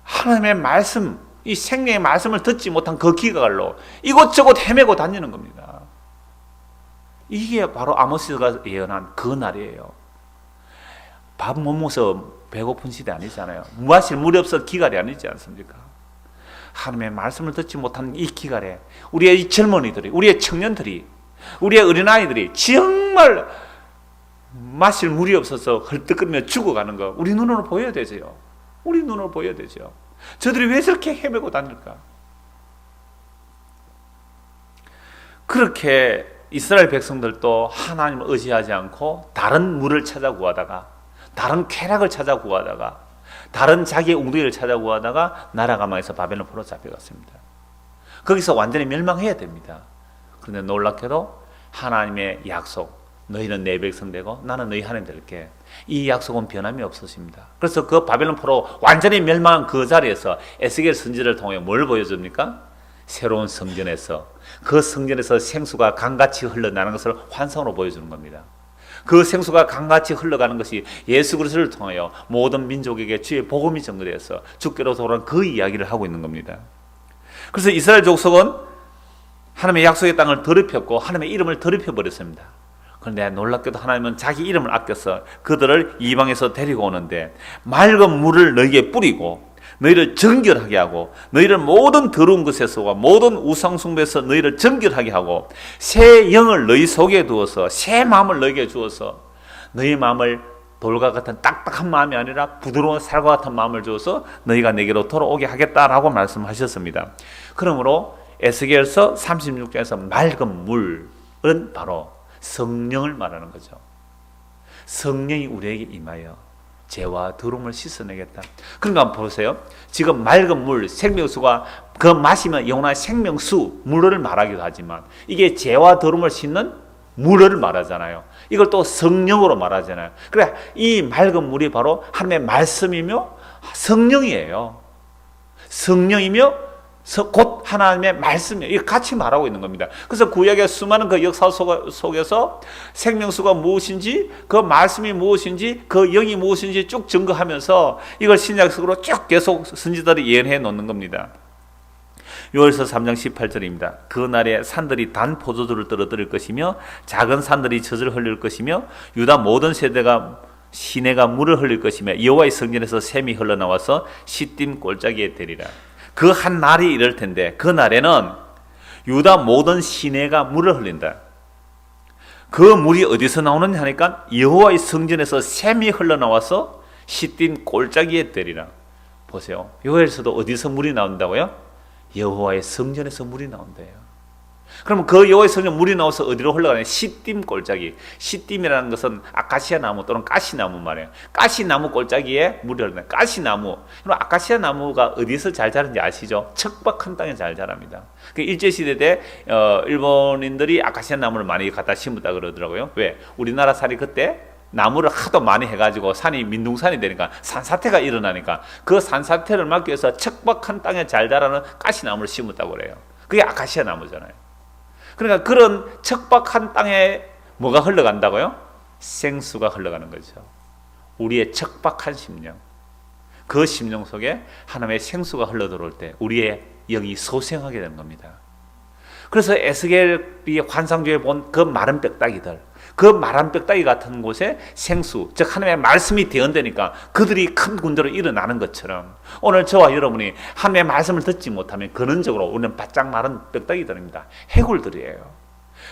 하나님의 말씀, 이 생명의 말씀을 듣지 못한 그 기갈로 이곳저곳 헤매고 다니는 겁니다. 이게 바로 아모스가 예언한 그 날이에요. 밥 못 먹어서 배고픈 시대 아니잖아요. 무하실 물이 없어 기갈이 아니지 않습니까? 하나님의 말씀을 듣지 못한 이 기갈에 우리의 이 젊은이들이, 우리의 청년들이, 우리의 어린아이들이 정말 마실 물이 없어서 헐떡거리며 죽어가는 거 우리 눈으로 보여야 되죠. 우리 눈으로 보여야 되죠. 저들이 왜 저렇게 헤매고 다닐까? 그렇게 이스라엘 백성들도 하나님을 의지하지 않고 다른 물을 찾아 구하다가, 다른 쾌락을 찾아 구하다가, 다른 자기의 웅덩이를 찾아 구하다가 나라가 망해서 바벨론 포로 잡혀갔습니다. 거기서 완전히 멸망해야 됩니다. 그런데 놀랍게도 하나님의 약속, 너희는 내 백성 되고 나는 너희 하나님 될게, 이 약속은 변함이 없으십니다. 그래서 그 바벨론 포로 완전히 멸망한 그 자리에서 에스겔 선지자를 통해 뭘 보여줍니까? 새로운 성전에서, 그 성전에서 생수가 강같이 흘러나는 것을 환상으로 보여주는 겁니다. 그 생수가 강같이 흘러가는 것이 예수 그리스도를 통하여 모든 민족에게 주의 복음이 전거되어서 주께로 돌아온 그 이야기를 하고 있는 겁니다. 그래서 이스라엘 족속은 하나님의 약속의 땅을 더럽혔고 하나님의 이름을 더럽혀버렸습니다. 그런데 놀랍게도 하나님은 자기 이름을 아껴서 그들을 이방에서 데리고 오는데 맑은 물을 너희에게 뿌리고 너희를 정결하게 하고 너희를 모든 더러운 것에서와 모든 우상숭배에서 너희를 정결하게 하고 새 영을 너희 속에 두어서 새 마음을 너희에게 주어서 너희 마음을 돌과 같은 딱딱한 마음이 아니라 부드러운 살과 같은 마음을 주어서 너희가 내게로 돌아오게 하겠다라고 말씀하셨습니다. 그러므로 에스겔서 36장에서 맑은 물은 바로 성령을 말하는 거죠. 성령이 우리에게 임하여 죄와 더러움을 씻어내겠다. 그러니까 한번 보세요. 지금 맑은 물, 생명수가 그 마시면 영원한 생명수, 물을 말하기도 하지만 이게 죄와 더러움을 씻는 물을 말하잖아요. 이걸 또 성령으로 말하잖아요. 그래, 이 맑은 물이 바로 하나님의 말씀이며 성령이에요. 성령이며 곧 하나님의 말씀이에요. 이거 같이 말하고 있는 겁니다. 그래서 구약의 수많은 그 역사 속에서 생명수가 무엇인지, 그 말씀이 무엇인지, 그 영이 무엇인지 쭉 증거하면서 이걸 신약 속으로 쭉 계속 선지자들이 예언해 놓는 겁니다. 요엘서 3장 18절입니다. 그 날에 산들이 단 포도주를 떨어뜨릴 것이며 작은 산들이 젖을 흘릴 것이며 유다 모든 세대가 시내가 물을 흘릴 것이며 여호와의 성전에서 샘이 흘러나와서 시딤 골짜기에 되리라. 그 한 날이 이럴 텐데 그 날에는 유다 모든 시내가 물을 흘린다. 그 물이 어디서 나오느냐 하니까 여호와의 성전에서 샘이 흘러나와서 시딤 골짜기에 되리라. 보세요. 요엘서도 어디서 물이 나온다고요? 여호와의 성전에서 물이 나온대요. 그러면 그 여호와의 성전 물이 나와서 어디로 흘러가냐? 시딤 골짜기. 시딤이라는 것은 아카시아 나무 또는 가시나무 말이에요. 가시나무 골짜기에 물이 흐른다. 가시나무. 그럼 아카시아 나무가 어디서 잘 자라는지 아시죠? 척박한 땅에 잘 자랍니다. 그 일제시대 때 일본인들이 아카시아 나무를 많이 갖다 심었다 그러더라고요. 왜? 우리나라 살이 그때 나무를 하도 많이 해가지고 산이 민둥산이 되니까 산사태가 일어나니까 그 산사태를 막기 위해서 척박한 땅에 잘 자라는 가시나무를 심었다고 그래요. 그게 아카시아 나무잖아요. 그러니까 그런 척박한 땅에 뭐가 흘러간다고요? 생수가 흘러가는 거죠. 우리의 척박한 심령, 그 심령 속에 하나님의 생수가 흘러들어올 때 우리의 영이 소생하게 되는 겁니다. 그래서 에스겔이 환상중에 본 그 마른 뼈다귀들, 그 마른 뼈다귀 같은 곳에 생수, 즉 하나님의 말씀이 대언되니까 그들이 큰 군대로 일어나는 것처럼 오늘 저와 여러분이 하나님의 말씀을 듣지 못하면 근원적으로 우리는 바짝 마른 뼈다귀들입니다. 해골들이에요.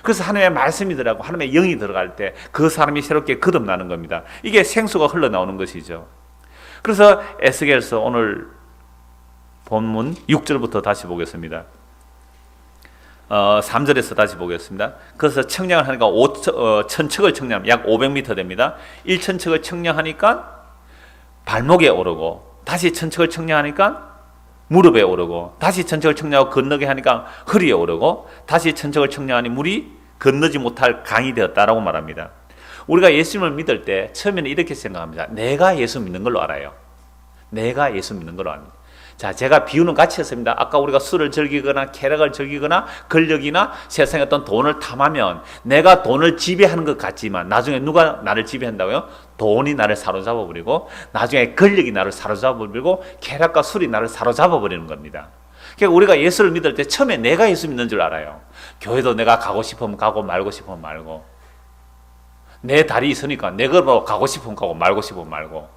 그래서 하나님의 말씀이 들어가고 하나님의 영이 들어갈 때 그 사람이 새롭게 거듭나는 겁니다. 이게 생수가 흘러나오는 것이죠. 그래서 에스겔서 오늘 본문 6절부터 다시 보겠습니다. 3절에서 다시 보겠습니다. 그래서 청량을 하니까 1000척을 청량, 약 500m 됩니다. 1000척을 청량하니까 발목에 오르고, 다시 1000척을 청량하니까 무릎에 오르고, 다시 1000척을 청량하고 건너게 하니까 허리에 오르고, 다시 1000척을 청량하니 물이 건너지 못할 강이 되었다라고 말합니다. 우리가 예수님을 믿을 때 처음에는 이렇게 생각합니다. 내가 예수 믿는 걸로 알아요. 내가 예수 믿는 걸로 압니다. 자, 제가 비유는 같이 했습니다. 아까 우리가 술을 즐기거나 쾌락을 즐기거나 권력이나 세상의 어떤 돈을 탐하면 내가 돈을 지배하는 것 같지만 나중에 누가 나를 지배한다고요? 돈이 나를 사로잡아 버리고, 나중에 권력이 나를 사로잡아 버리고, 쾌락과 술이 나를 사로잡아 버리는 겁니다. 그러니까 우리가 예수를 믿을 때 처음에 내가 예수 믿는 줄 알아요. 교회도 내가 가고 싶으면 가고 말고 싶으면 말고, 내 다리 있으니까 내 걸로 가고 싶으면 가고 말고 싶으면 말고.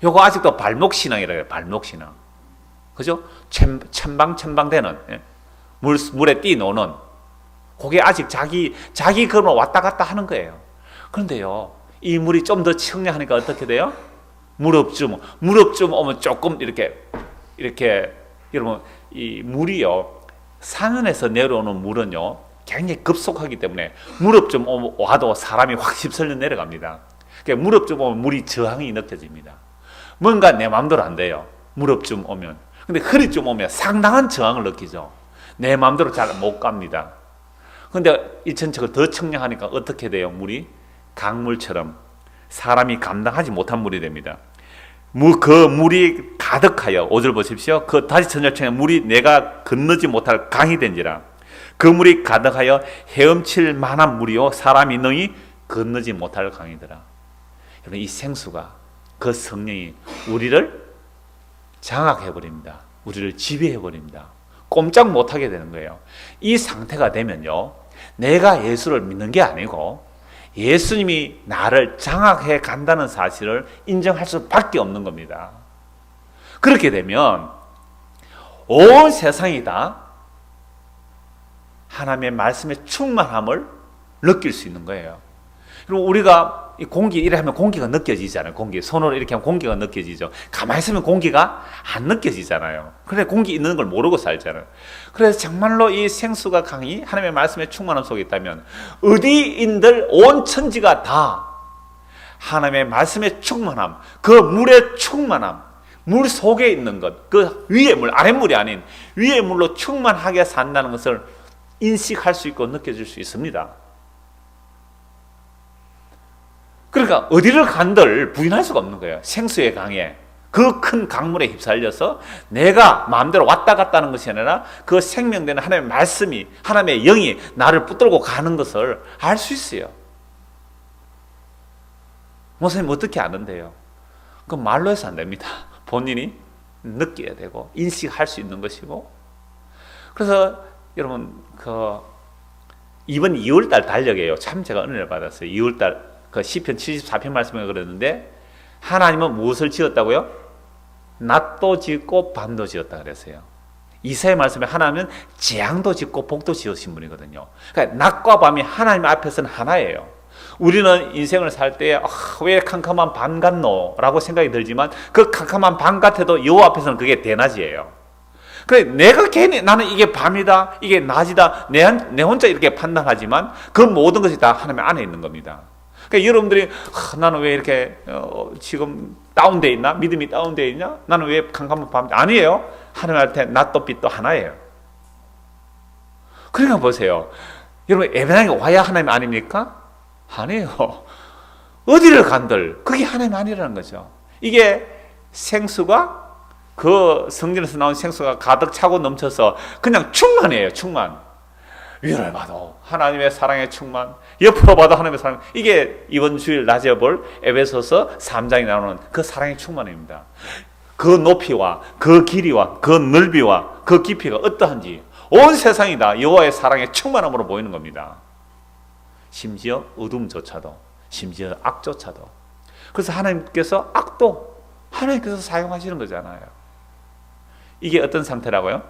요거 아직도 발목신앙이라고 해요. 발목신앙. 그죠? 첨방되는, 물에 뛰노는, 그게 아직 자기 걸로 왔다 갔다 하는 거예요. 그런데요, 이 물이 좀 더 청량하니까 어떻게 돼요? 무릎쯤 오면 조금 이렇게, 여러분, 이 물이요, 산에서 내려오는 물은요, 굉장히 급속하기 때문에 무릎쯤 와도 사람이 확 휩쓸려 내려갑니다. 그러니까 무릎쯤 오면 물이 저항이 느껴집니다. 뭔가 내 마음대로 안 돼요. 무릎쯤 오면. 근데 허리쯤 오면 상당한 저항을 느끼죠. 내 마음대로 잘 못 갑니다. 근데 1000척을 더 청량하니까 어떻게 돼요? 물이 강물처럼 사람이 감당하지 못한 물이 됩니다. 그 물이 가득하여, 5절 보십시오. 그 다시 1000척 청량 물이 내가 건너지 못할 강이 된지라. 그 물이 가득하여 헤엄칠 만한 물이요 사람이 능히 건너지 못할 강이더라. 여러분, 이 생수가, 그 성령이 우리를 장악해버립니다. 우리를 지배해버립니다. 꼼짝 못하게 되는 거예요. 이 상태가 되면요, 내가 예수를 믿는 게 아니고 예수님이 나를 장악해 간다는 사실을 인정할 수밖에 없는 겁니다. 그렇게 되면 온 세상이 다 하나님의 말씀의 충만함을 느낄 수 있는 거예요. 그리고 우리가 이 공기 이래 하면 공기가 느껴지잖아요. 공기 손으로 이렇게 하면 공기가 느껴지죠. 가만히 있으면 공기가 안 느껴지잖아요. 그래, 공기 있는 걸 모르고 살잖아요. 그래서 정말로 이 생수가 강이 하나님의 말씀의 충만함 속에 있다면 어디인들 온 천지가 다 하나님의 말씀의 충만함, 그 물의 충만함, 물 속에 있는 것, 그 위의 물, 아랫물이 아닌 위의 물로 충만하게 산다는 것을 인식할 수 있고 느껴질 수 있습니다. 그러니까 어디를 간들 부인할 수가 없는 거예요. 생수의 강에, 그 큰 강물에 휩쓸려서 내가 마음대로 왔다 갔다 하는 것이 아니라 그 생명되는 하나님의 말씀이, 하나님의 영이 나를 붙들고 가는 것을 알 수 있어요. 목사님 어떻게 아는데요? 그 말로 해서 안 됩니다. 본인이 느껴야 되고 인식할 수 있는 것이고. 그래서 여러분, 이번 2월달 달력이에요. 참 제가 은혜를 받았어요. 2월달 그 시편 74편 말씀에 그랬는데, 하나님은 무엇을 지었다고요? 낮도 짓고 밤도 지었다 그랬어요. 이사야 말씀에 하나님은 재앙도 짓고 복도 지으신 분이거든요. 그러니까 낮과 밤이 하나님 앞에서는 하나예요. 우리는 인생을 살 때 왜 캄캄한 밤 같노? 라고 생각이 들지만 그 캄캄한 밤 같아도 여호와 앞에서는 그게 대낮이에요. 그래, 내가 괜히 나는 이게 밤이다, 이게 낮이다, 내 혼자 이렇게 판단하지만 그 모든 것이 다 하나님 안에 있는 겁니다. 그러니까 여러분들이 나는 왜 이렇게 지금 다운되어 있나? 믿음이 다운되어 있냐? 나는 왜 캄캄한 밤? 아니에요. 하나님한테 낮도 빛도 하나예요. 그러니까 보세요. 여러분, 예배당에 와야 하나님 아닙니까? 아니에요. 어디를 간들 그게 하나님 아니라는 거죠. 이게 생수가, 그 성전에서 나온 생수가 가득 차고 넘쳐서 그냥 충만해요. 충만. 위를 봐도 하나님의 사랑의 충만, 옆으로 봐도 하나님의 사랑. 이게 이번 주일 낮에 볼 에베소서 3장에 나오는 그 사랑의 충만입니다. 그 높이와 그 길이와 그 넓이와 그 깊이가 어떠한지 온 세상이 다 여호와의 사랑의 충만함으로 보이는 겁니다. 심지어 어둠조차도, 심지어 악조차도. 그래서 하나님께서 악도 하나님께서 사용하시는 거잖아요. 이게 어떤 상태라고요?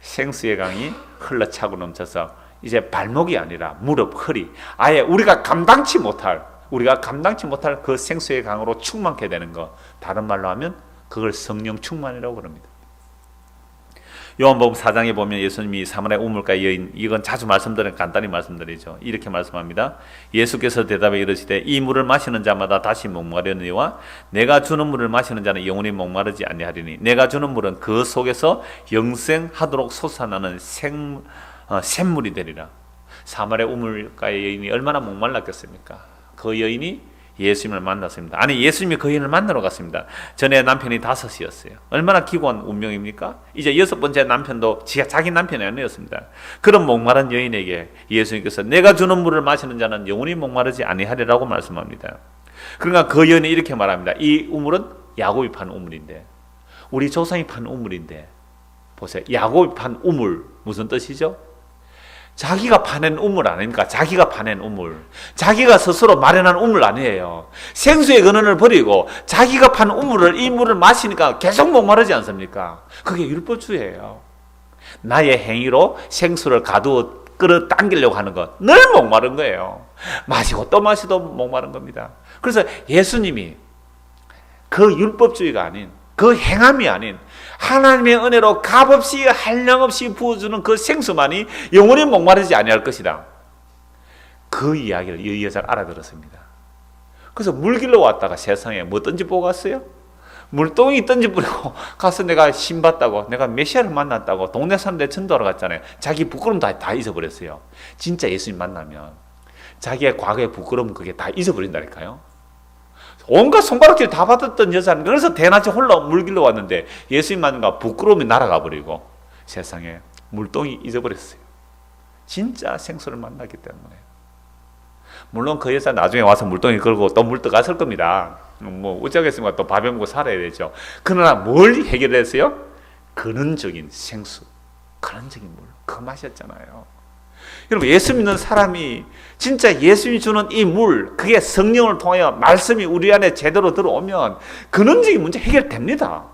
생수의 강이 흘러차고 넘쳐서 이제 발목이 아니라 무릎, 허리, 아예 우리가 감당치 못할 그 생수의 강으로 충만케 되는 것, 다른 말로 하면 그걸 성령 충만이라고 그럽니다. 요한복음 4장에 보면 예수님이 사마리아 우물가 여인, 이건 자주 말씀드리는 간단히 말씀드리죠. 이렇게 말씀합니다. 예수께서 대답해 이르시되 이 물을 마시는 자마다 다시 목마르니와 내가 주는 물을 마시는 자는 영원히 목마르지 아니하리니 내가 주는 물은 그 속에서 영생하도록 솟아나는 샘물이 되리라. 사마리아 우물가의 여인이 얼마나 목말랐겠습니까? 그 여인이 예수님을 만났습니다. 아니, 예수님이 그 여인을 만나러 갔습니다. 전에 남편이 5이었어요. 얼마나 기구한 운명입니까? 이제 6번째 남편도 자기 남편이 아니었습니다. 그런 목마른 여인에게 예수님께서 내가 주는 물을 마시는 자는 영원히 목마르지 아니하리라고 말씀합니다. 그러니까 그 여인이 이렇게 말합니다. 이 우물은 야곱이 판 우물인데, 우리 조상이 판 우물인데, 보세요. 야곱이 판 우물, 무슨 뜻이죠? 자기가 파낸 우물 아닙니까? 자기가 파낸 우물. 자기가 스스로 마련한 우물 아니에요. 생수의 근원을 버리고 자기가 판 우물을, 이 물을 마시니까 계속 목마르지 않습니까? 그게 율법주의예요. 나의 행위로 생수를 가두어 끌어당기려고 하는 것, 늘 목마른 거예요. 마시고 또 마시도 목마른 겁니다. 그래서 예수님이 그 율법주의가 아닌, 그 행함이 아닌 하나님의 은혜로 값없이 한량없이 부어주는 그 생수만이 영원히 목마르지 아니할 것이다. 그 이야기를 이 여자가 알아들었습니다. 그래서 물길로 왔다가 세상에 뭐 던지보고 갔어요? 물동이 던져버리고 가서 내가 신받다고, 내가 메시아를 만났다고 동네 사람들 전도하러 갔잖아요. 자기 부끄러움 다 잊어버렸어요. 진짜 예수님 만나면 자기의 과거의 부끄러움 그게 다 잊어버린다니까요. 온갖 손가락질 다 받았던 여자는 그래서 대낮에 홀라 물길로 왔는데 예수님 만나가 부끄러움이 날아가 버리고 세상에 물동이 잊어버렸어요. 진짜 생수를 만났기 때문에. 물론 그 여자 나중에 와서 물동이 걸고 또 물 떠갔을 겁니다. 뭐 어쩌겠습니까? 또 밥에 먹고 살아야 되죠. 그러나 뭘 해결했어요? 근원적인 생수, 근원적인 물, 그거 마셨잖아요. 여러분, 예수 믿는 사람이 진짜 예수님이 주는 이 물, 그게 성령을 통하여 말씀이 우리 안에 제대로 들어오면 근원적인 문제 해결됩니다.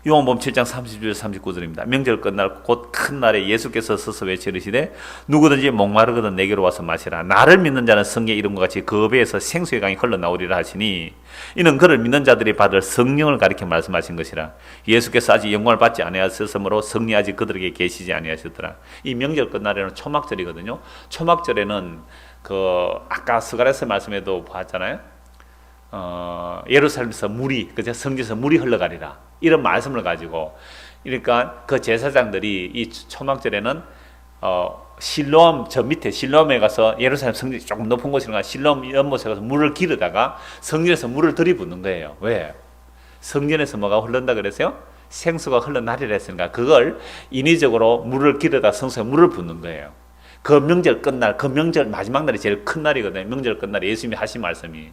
요한복음 7장 30절 39절입니다. 명절 끝날 곧 큰 날에 예수께서 서서 외치시되 누구든지 목마르거든 내게로 와서 마시라. 나를 믿는 자는 성경의 이름과 같이 그 배에서 생수의 강이 흘러나오리라 하시니 이는 그를 믿는 자들이 받을 성령을 가리켜 말씀하신 것이라. 예수께서 아직 영광을 받지 아니하셨으므로 성령이 아직 그들에게 계시지 아니하셨더라. 이 명절 끝날에는 초막절이거든요. 초막절에는 그 아까 스가랴서 말씀에도 봤잖아요. 예루살렘에서 물이, 그죠? 성지에서 물이 흘러가리라. 이런 말씀을 가지고, 그러니까 그 제사장들이 이 초막절에는 실로암 저 밑에 실로암에 가서 예루살렘 성지 조금 높은 곳이니까 실로암 연못에 가서 물을 기르다가 성전에서 물을 들이붓는 거예요. 왜? 성전에서 뭐가 흐른다 그랬어요? 생수가 흘러나리라 했으니까 그걸 인위적으로 물을 기르다 성수에 물을 붓는 거예요. 그 명절 끝날, 그 명절 마지막 날이 제일 큰 날이거든요. 명절 끝날에 예수님이 하신 말씀이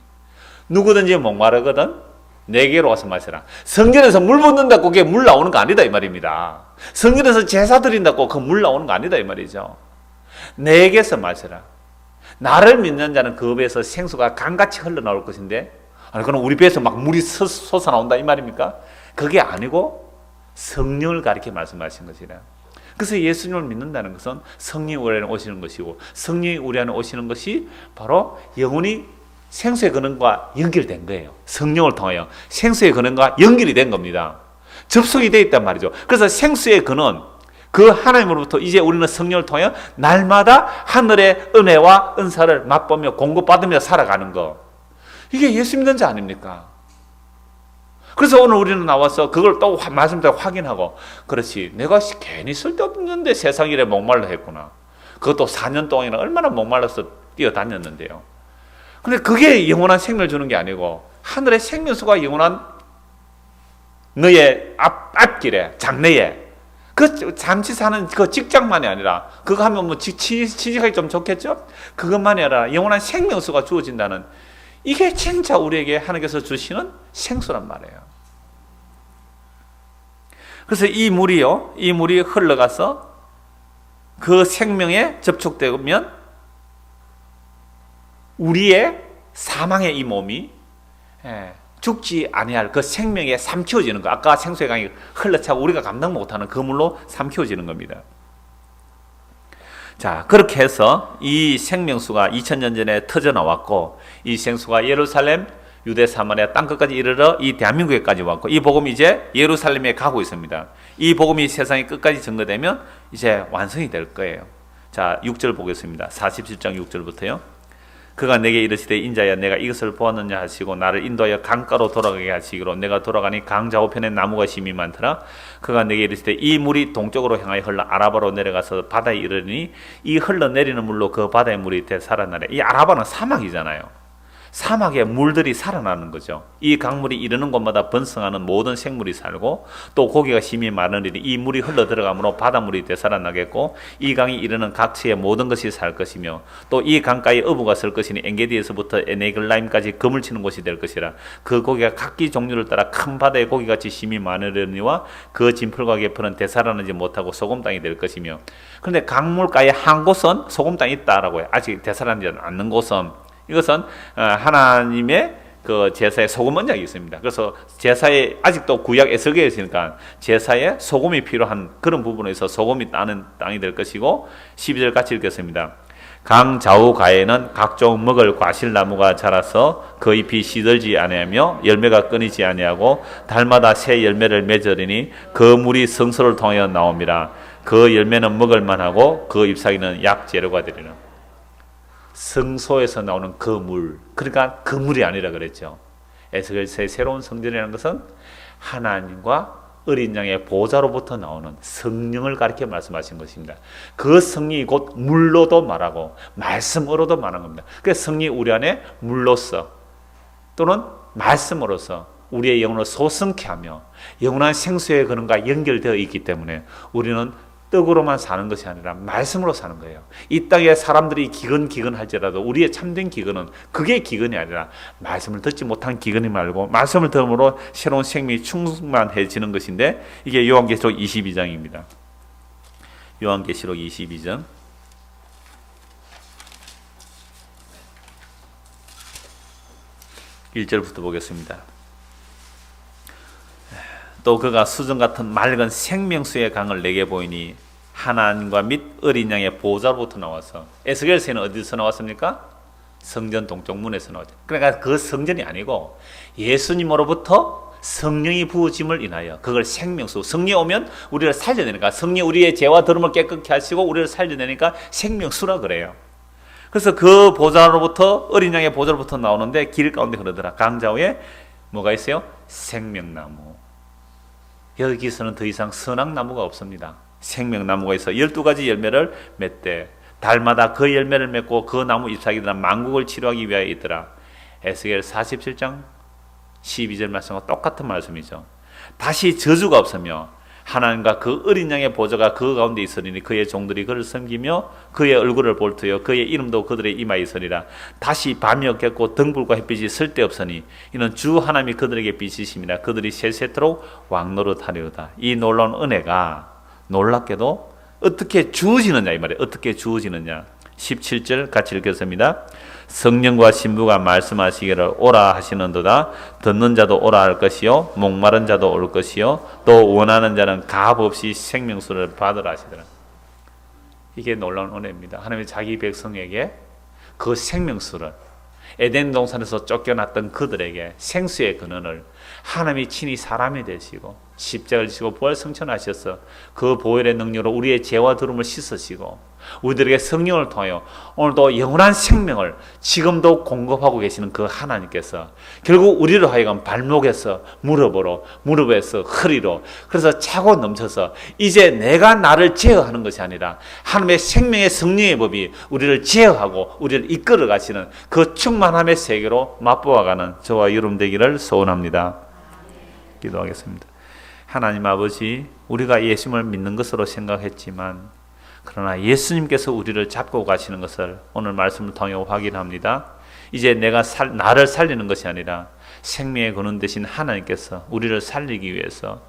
누구든지 목마르거든 내게로 와서 마시라. 성전에서 물 붓는다고 그게 물 나오는 거 아니다 이 말입니다. 성전에서 제사 드린다고 그 물 나오는 거 아니다 이 말이죠. 내게서 마시라. 나를 믿는 자는 그 배에서 생수가 강같이 흘러나올 것인데, 아니 그럼 우리 배에서 막 물이 솟아나온다 이 말입니까? 그게 아니고 성령을 가리켜 말씀하신 것이라. 그래서 예수님을 믿는다는 것은 성령이 우리 안에 오시는 것이고, 성령이 우리 안에 오시는 것이 바로 영혼이 생수의 근원과 연결된 거예요. 성령을 통하여 생수의 근원과 연결이 된 겁니다. 접속이 되어 있단 말이죠. 그래서 생수의 근원, 그 하나님으로부터 이제 우리는 성령을 통하여 날마다 하늘의 은혜와 은사를 맛보며 공급받으며 살아가는 거. 이게 예수 믿는 자 아닙니까? 그래서 오늘 우리는 나와서 그걸 또 말씀대로 확인하고, 그렇지, 내가 괜히 쓸데없는데 세상 일에 목말라 했구나. 그것도 4년 동안이나 얼마나 목말라서 뛰어다녔는데요. 근데 그게 영원한 생명을 주는 게 아니고 하늘의 생명수가 영원한 너의 앞길에, 장래에, 그 잠시 사는 그 직장만이 아니라, 그거 하면 뭐 취직하기 좀 좋겠죠? 그것만이 아니라 영원한 생명수가 주어진다는, 이게 진짜 우리에게 하나님께서 주시는 생수란 말이에요. 그래서 이 물이 흘러가서 그 생명에 접촉되면 우리의 사망의 이 몸이 죽지 아니할 그 생명에 삼키워지는 거. 아까 생수의 강이 흘러차고 우리가 감당 못하는 그 물로 삼키워지는 겁니다. 자, 그렇게 해서 이 생명수가 2000년 전에 터져 나왔고, 이 생수가 예루살렘 유대 사마리아 땅 끝까지 이르러 이 대한민국에까지 왔고, 이 복음이 이제 예루살렘에 가고 있습니다. 이 복음이 세상의 끝까지 전거되면 이제 완성이 될 거예요. 자, 6절 보겠습니다. 47장 6절부터요. 그가 내게 이르시되 인자야 내가 이것을 보았느냐 하시고 나를 인도하여 강가로 돌아가게 하시기로 내가 돌아가니 강 좌우편에 나무가 심이 많더라. 그가 내게 이르시되 이 물이 동쪽으로 향하여 흘러 아라바로 내려가서 바다에 이르니 이 흘러내리는 물로 그 바다의 물이 되살아나래. 이 아라바는 사막이잖아요. 사막에 물들이 살아나는 거죠. 이 강물이 이르는 곳마다 번성하는 모든 생물이 살고 또 고기가 심히 많으니 이 물이 흘러 들어가므로 바닷물이 되살아나겠고 이 강이 이르는 각지의 모든 것이 살 것이며 또 이 강가에 어부가 설 것이니 엔게디에서부터 에네글라임까지 그물 치는 곳이 될 것이라. 그 고기가 각기 종류를 따라 큰 바다의 고기같이 심히 많으려니와 그 진풀과 개풀은 되살아나지 못하고 소금 땅이 될 것이며. 그런데 강물가에 한 곳은 소금 땅이 있다라고 해요. 아직 되살아나지 않는 곳은. 이것은 하나님의 그 제사에 소금 언약이 있습니다. 그래서 제사에 아직도 구약 에스겔에 있으니까 제사에 소금이 필요한 그런 부분에서 소금이 따는 땅이 될 것이고, 12절 같이 읽겠습니다. 강 좌우 가에는 각종 먹을 과실나무가 자라서 그 잎이 시들지 아니하며 열매가 끊이지 아니하고 달마다 새 열매를 맺으리니 그 물이 성소를 통하여 나옵니다. 그 열매는 먹을 만하고 그 잎사귀는 약재료가 되리라. 성소에서 나오는 그 물, 그러니까 그 물이 아니라 그랬죠. 에스겔서의 새로운 성전이라는 것은 하나님과 어린 양의 보좌로부터 나오는 성령을 가리켜 말씀하신 것입니다. 그 성령이 곧 물로도 말하고 말씀으로도 말하는 겁니다. 그래서 성령이 우리 안에 물로서 또는 말씀으로서 우리의 영혼을 소성케 하며 영원한 생수의 근원과 연결되어 있기 때문에 우리는 떡으로만 사는 것이 아니라 말씀으로 사는 거예요. 이 땅에 사람들이 기근할지라도 우리의 참된 기근은 그게 기근이 아니라 말씀을 듣지 못한 기근이 말고 말씀을 들음으로 새로운 생명이 충만해지는 것인데, 이게 요한계시록 22장입니다. 요한계시록 22장 1절부터 보겠습니다. 또 그가 수정 같은 맑은 생명수의 강을 내게 보이니 하나님과 및 어린 양의 보좌로부터 나와서, 에스겔서는 어디서 나왔습니까? 성전 동쪽 문에서 나왔죠. 그러니까 그 성전이 아니고 예수님으로부터 성령이 부어짐을 인하여 그걸 생명수, 성령이 오면 우리를 살려내니까, 성령이 우리의 죄와 더러움을 깨끗게 하시고 우리를 살려내니까 생명수라 그래요. 그래서 그 보좌로부터, 어린 양의 보좌로부터 나오는데 길 가운데 흐르더라. 강좌우에 뭐가 있어요? 생명나무. 여기서는 더 이상 선악나무가 없습니다. 생명나무가 있어 12가지 열매를 맺되 달마다 그 열매를 맺고 그 나무 잎사귀들은 만국을 치료하기 위하여 있더라. 에스겔 47장 12절 말씀과 똑같은 말씀이죠. 다시 저주가 없으며 하나님과 그 어린 양의 보좌가 그 가운데 있으리니 그의 종들이 그를 섬기며 그의 얼굴을 볼 터여 그의 이름도 그들의 이마에 있으리라. 다시 밤이 없겠고 등불과 햇빛이 쓸데없으니 이는 주 하나님이 그들에게 빛이십니다. 그들이 세세토록 왕노릇하리로다. 이 놀라운 은혜가 놀랍게도 어떻게 주어지느냐, 이 말이에요. 어떻게 주어지느냐. 17절 같이 읽겠습니다. 성령과 신부가 말씀하시기를 오라 하시는도다. 듣는 자도 오라 할 것이요 목마른 자도 올 것이요 또 원하는 자는 값 없이 생명수를 받으라 하시더라. 이게 놀라운 은혜입니다. 하나님이 자기 백성에게 그 생명수를, 에덴 동산에서 쫓겨났던 그들에게 생수의 근원을 하나님이 친히 사람이 되시고 십자가를 지고 부활 승천하셔서 그 보혈의 능력으로 우리의 죄와 더러움을 씻으시고 우리들에게 성령을 통하여 오늘도 영원한 생명을 지금도 공급하고 계시는 그 하나님께서 결국 우리를 하여금 발목에서 무릎으로, 무릎에서 허리로, 그래서 차고 넘쳐서 이제 내가 나를 제어하는 것이 아니라 하나님의 생명의 성령의 법이 우리를 제어하고 우리를 이끌어 가시는 그 충만함의 세계로 맛보아가는 저와 여러분 되기를 소원합니다. 기도하겠습니다. 하나님 아버지, 우리가 예수님을 믿는 것으로 생각했지만 그러나 예수님께서 우리를 잡고 가시는 것을 오늘 말씀을 통해 확인합니다. 이제 내가 나를 살리는 것이 아니라 생명의 근원 되신 하나님께서 우리를 살리기 위해서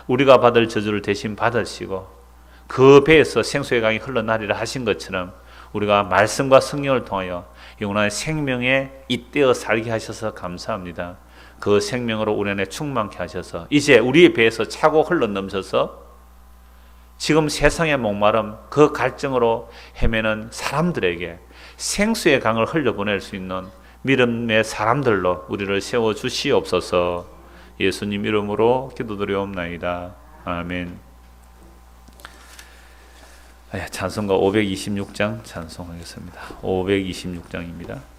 우리가 받을 저주를 대신 받으시고 그 배에서 생수의 강이 흘러나리라 하신 것처럼 우리가 말씀과 성령을 통하여 영원한 생명에 잇대어 살게 하셔서 감사합니다. 그 생명으로 우리 안에 충만케 하셔서 이제 우리의 배에서 차고 흘러넘쳐서 지금 세상의 목마름, 그 갈증으로 헤매는 사람들에게 생수의 강을 흘려보낼 수 있는 믿음의 사람들로 우리를 세워 주시옵소서. 예수님 이름으로 기도드리옵나이다. 아멘. 찬송가 526장 찬송하겠습니다. 526장입니다.